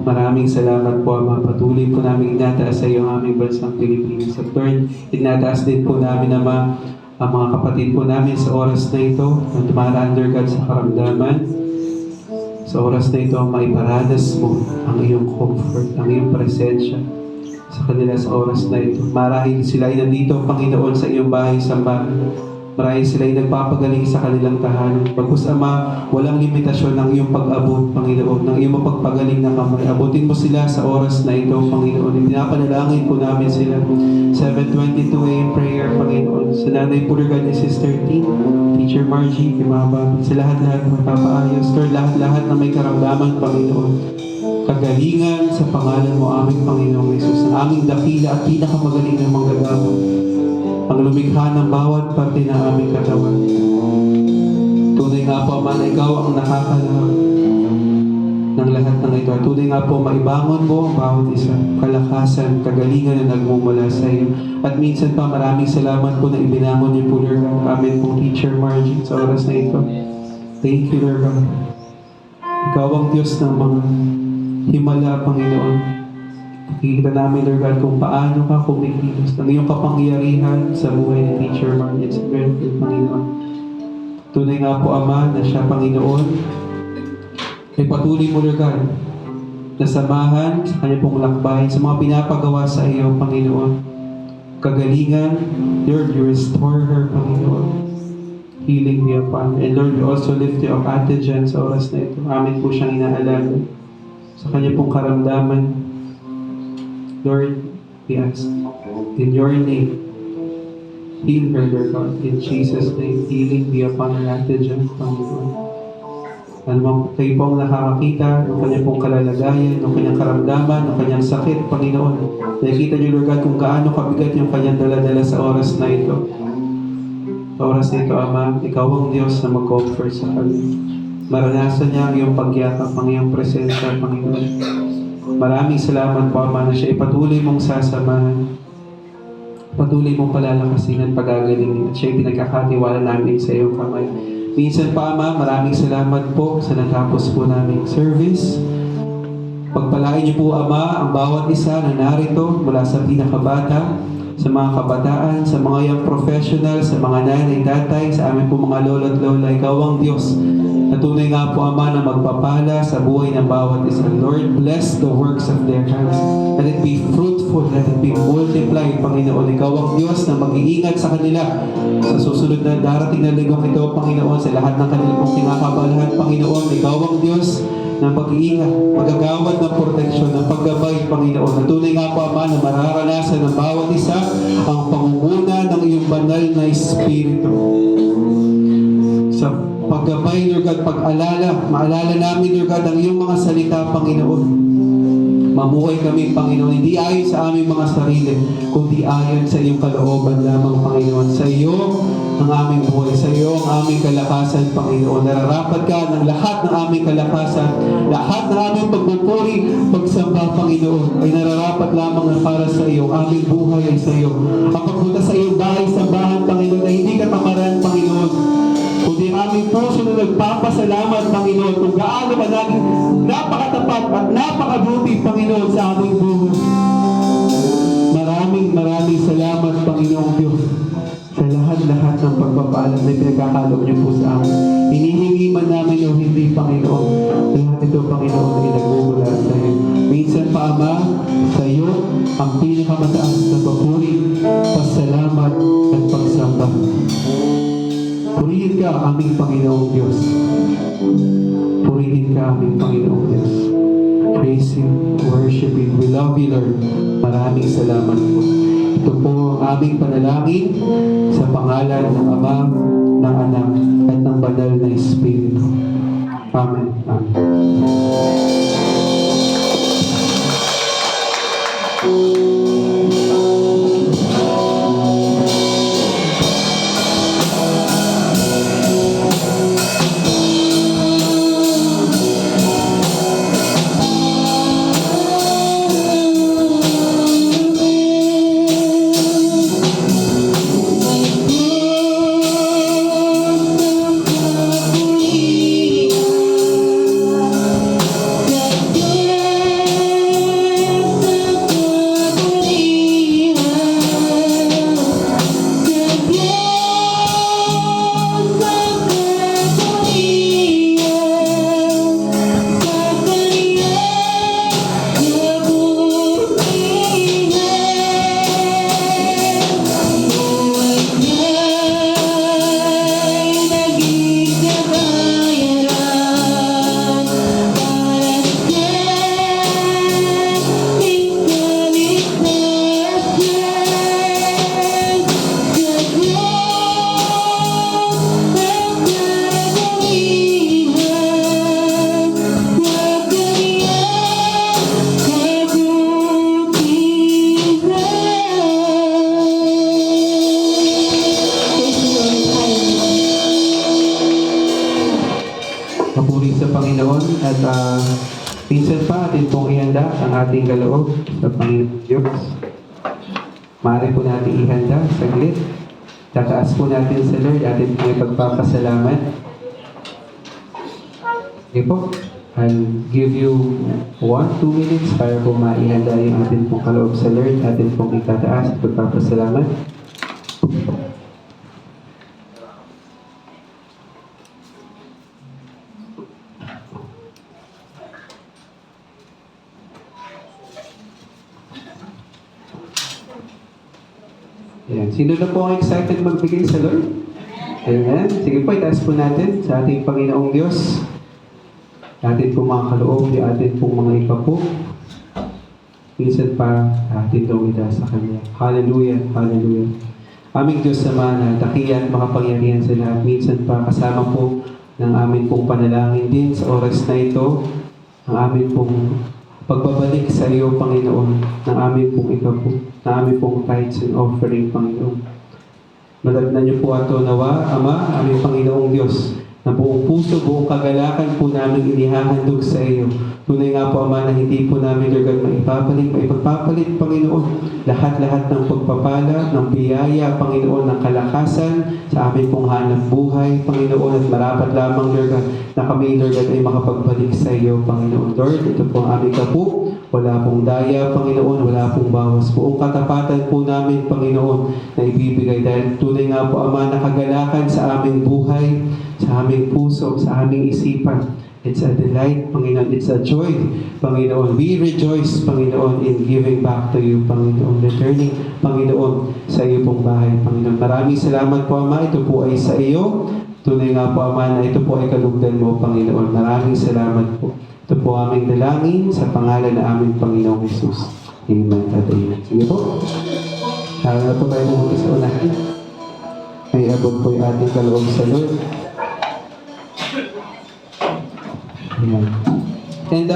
Maraming salamat po, Ama. Patuloy po namin inataas sa iyo ang aming bansang Pilipinas. At Lord, inataas din po namin, Ama, ang mga kapatid po namin sa oras na ito na dumaraan, Lord God, sa karamdaman. Sa oras na ito, maiparanas mo ang iyong comfort, ang iyong presensya sa kanila sa oras na ito. Marahil sila ay nandito, Panginoon, sa iyong bahay sambahan. Marahil sila ay nagpapagaling sa kanilang tahanan. Bagkus, Ama, walang limitasyon ng iyong pag-abot, Panginoon, ng iyong mapagpagaling na kamay. Abutin mo sila sa oras na ito, Panginoon. Pinapanalangin po namin sila. 7:22 a.m. prayer, Panginoon. Sa nanay po, Lord God, ni Sister T, Teacher Margie, Kimabab, sa lahat-lahat ng magpapaayos. Lord, lahat-lahat na may karamdaman, Panginoon. Kagalingan sa pangalan mo, aming Panginoong Jesus, ang aming dakila at pinakamagaling na manggagamot. Ang lumikha ng bawat parte ng aming katawan. Tunay nga po, Ama, na ikaw ang nakakalahat ng lahat ng ito. At tunay nga po, maibangon mo ang bawat isa. Kalakasan, kagalingan na nagmumula sa iyo. At minsan pa, maraming salamat po na ibinangon niyo po, Lord God, amin pong Teacher Margie sa oras na ito. Thank you, Lord God. Ikaw ang Diyos ng mga himala, Panginoon. Nakikita namin, Lord God, kung paano ka kumikilos ng iyong kapangyarihan sa buhay ni Teacher Margie at sa Grenville, Panginoon. Tunay nga po, Ama, na siya, Panginoon, ay patuloy mo, Lord God, na samahan sa kanya pong lakbayin, sa mga pinapagawa sa iyo, Panginoon. Kagalingan, Lord, you restore her, Panginoon. Healing be upon. And Lord, you also lift you up, Ate Jen, sa oras na ito. Amin po siyang inaalala sa kanya pong karamdaman. Lord, we ask, in your name, heal her, Lord God. In Jesus' name, healing be upon her, Ate Jen, Panginoon. Ano kayo pong nakakakita ng kanyang pong kalalagayan, ng kanyang karamdaman, ng kanyang sakit, Panginoon. Nakikita niyo, Lord God, kung gaano kabigat yung kanyang dala-dala sa oras na ito. Sa oras na ito, Ama, ikaw ang Diyos na mag-comfort sa kanya. Maranasan niya ang iyong pagyakap, ang iyong presensya, Panginoon. Maraming salamat po, Ama, na siya ipatuloy mong sasamahan. Patuloy mong palalakasin at pagagalingin. At siya pinagkakatiwala namin sa iyong kamay. Minsan pa, Ama, maraming salamat po sa natapos po naming service. Pagpalain niyo po, Ama, ang bawat isa na narito mula sa pinakabata, sa mga kabataan, sa mga young professional, sa mga nanay, tatay, sa amin po mga lolo at lola. Ikaw ang Diyos. Natunay nga po, Ama, na magpapala sa buhay ng bawat isa. Lord, bless the works of their hands. Let it be fruitful. Let it be multiplied, Panginoon. Ikaw ang Diyos na mag-iingat sa kanila sa susunod na darating na linggong ito, Panginoon, sa lahat ng kanilang kinakabalahan, Panginoon. Ikaw ang Diyos na mag-iingat, magagawad ng proteksyon, ng paggabay, Panginoon. Natunay nga po, Ama, na mararanasan ng bawat isa ang pangunguna ng iyong banal na Espiritu. Sa paggabay, Lord God, maalala namin, Lord God, ang iyong mga salita, Panginoon. Mamuhay kami, Panginoon, hindi ayon sa aming mga sarili, kundi ayon sa iyong kalooban lamang, Panginoon. Sa iyo ang aming buhay, sa iyo ang aming kalakasan, Panginoon. Nararapat ka ng lahat ng aming kalakasan, lahat ng aming pagpupuri, pagsamba, Panginoon, ay nararapat lamang na para sa iyo. Aming buhay ay sa iyo. Ang pagpunta sa iyong bahay, sambahan, Panginoon, ay hindi katamaran, Panginoon, kundi ang aming puso na nagpapasalamat, Panginoon, kung gaano ka naging napakatapat at napakabuti, Panginoon, sa aming buhay. Maraming salamat, Panginoong Diyos, sa lahat-lahat ng pagpapaalam na pinagkakaloob niyo po sa amin. Hinihingi man namin o hindi, Panginoon, lahat ito, Panginoon, ay nagmumula sa iyo. Minsan pa, Ama, sa iyo ang pinakamataas na papuri, pasalamat at pagsamba. Purihin ka, aming Panginoong Diyos. Purihin ka, aming Panginoong Diyos. Praise Him, worship Him. We love you, Lord. Maraming salamat po. Ito po ang aming panalangin sa pangalan ng Ama, ng Anak, at ng Banal na Espiritu. Amen. Amen. Papuri sa Panginoon at minsan pa atin pong ihanda ang ating kaloob sa Panginoon Diyos. Maaari po natin ihanda saglit. Tataas po natin sa Lord, atin po ipagpapasalamat. Okay po, I'll give you 1-2 minutes para po maihanda yung atin pong kaloob sa Lord, atin pong itataas at pagpapasalamat. Ayan. Sino na po ang excited magbigay sa Lord? Amen. Sige po, itaas po natin sa ating Panginoong Diyos. Atin po mga kaloob, atin pong mga ipapo. Minsan pa, atin daw itaas sa Kanya. Hallelujah, hallelujah. Aming Diyos Ama na dakilan, makapangyarihan sa lahat. Minsan pa, kasama po ng amin pong panalangin din sa oras na ito. Ang amin pong pagbabalik sa iyo, Panginoon, ng amin pong ipapo. Na aming pong tithes and offering, Panginoon. Malagnan niyo po ato nawa, Ama, aming Panginoong Diyos, na buong puso, buong kagalakan po namin inihahandog sa iyo. Tunay nga po, Ama, na hindi po namin, Lord God, maipagpapalit, Panginoon, lahat-lahat ng pagpapala, ng biyaya, Panginoon, ng kalakasan sa aming pong hanap buhay, Panginoon, at marapat lamang, Lord, na kami, Lord, ay makapagbalik sa iyo, Panginoon. Lord, ito po ang aming kapo, wala pong daya, Panginoon, wala pong bawas. Buong katapatan po namin, Panginoon, na ibibigay dahil tunay nga po, Ama, nakagalakan sa aming buhay, sa aming puso, sa aming isipan. It's a delight, Panginoon. It's a joy, Panginoon. We rejoice, Panginoon, in giving back to you, Panginoon. Returning, Panginoon, sa iyo pong bahay, Panginoon. Maraming salamat po, Ama. Ito po ay sa iyo. Tunay nga po, Ama, na ito po ay kalugdan mo, Panginoon. Maraming salamat po. Ito po aming dalangin sa pangalan na aming Panginoong Jesus. Amen at amen. Sige po. Tara na po tayo pumunta sa unahin. May abot po yung ating kaloob sa Lord. Ayan. And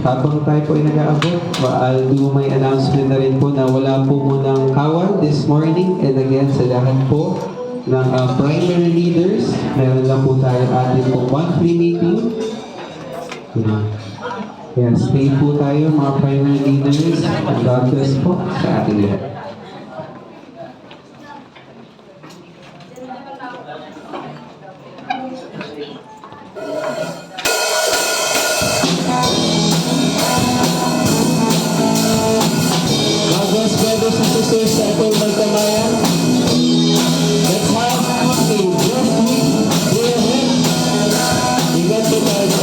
habang tayo po ay nag-aabot, I'll do my announcement na rin po na wala po munang kawal this morning. And again, sa lahat po ng primary leaders, meron lang po tayo ating po monthly meeting. Yes, stay po tayo mga primary leaders. God bless po sa ating lahat. Brothers and sisters sa ating magkamayan, let's have a blessed week. Dear Him, ingat po tayo.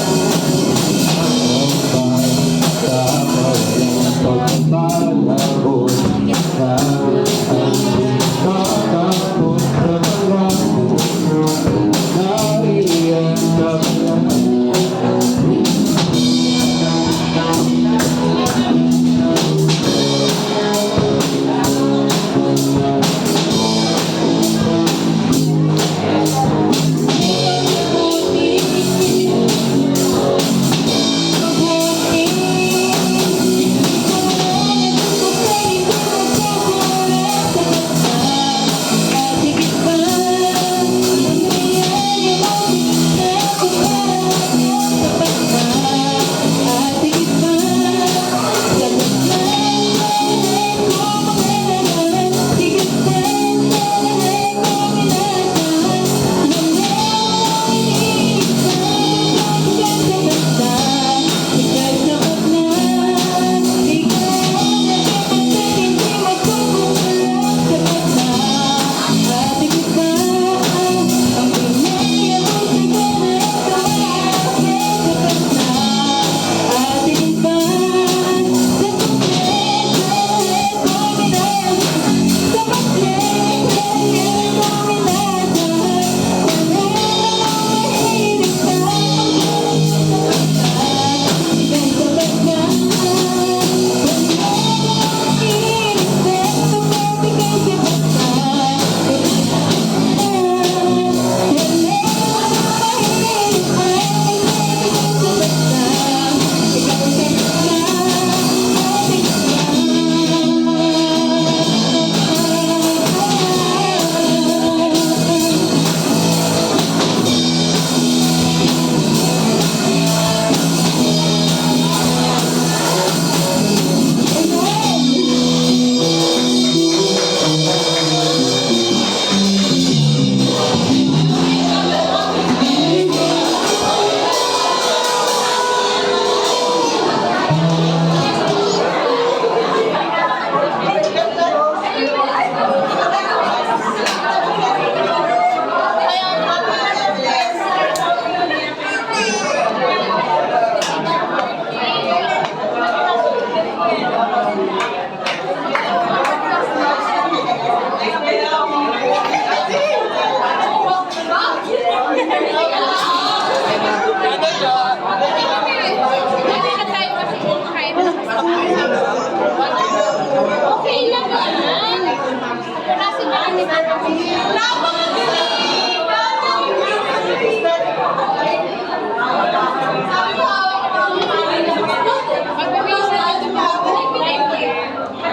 Okay lang yan. Kasi baka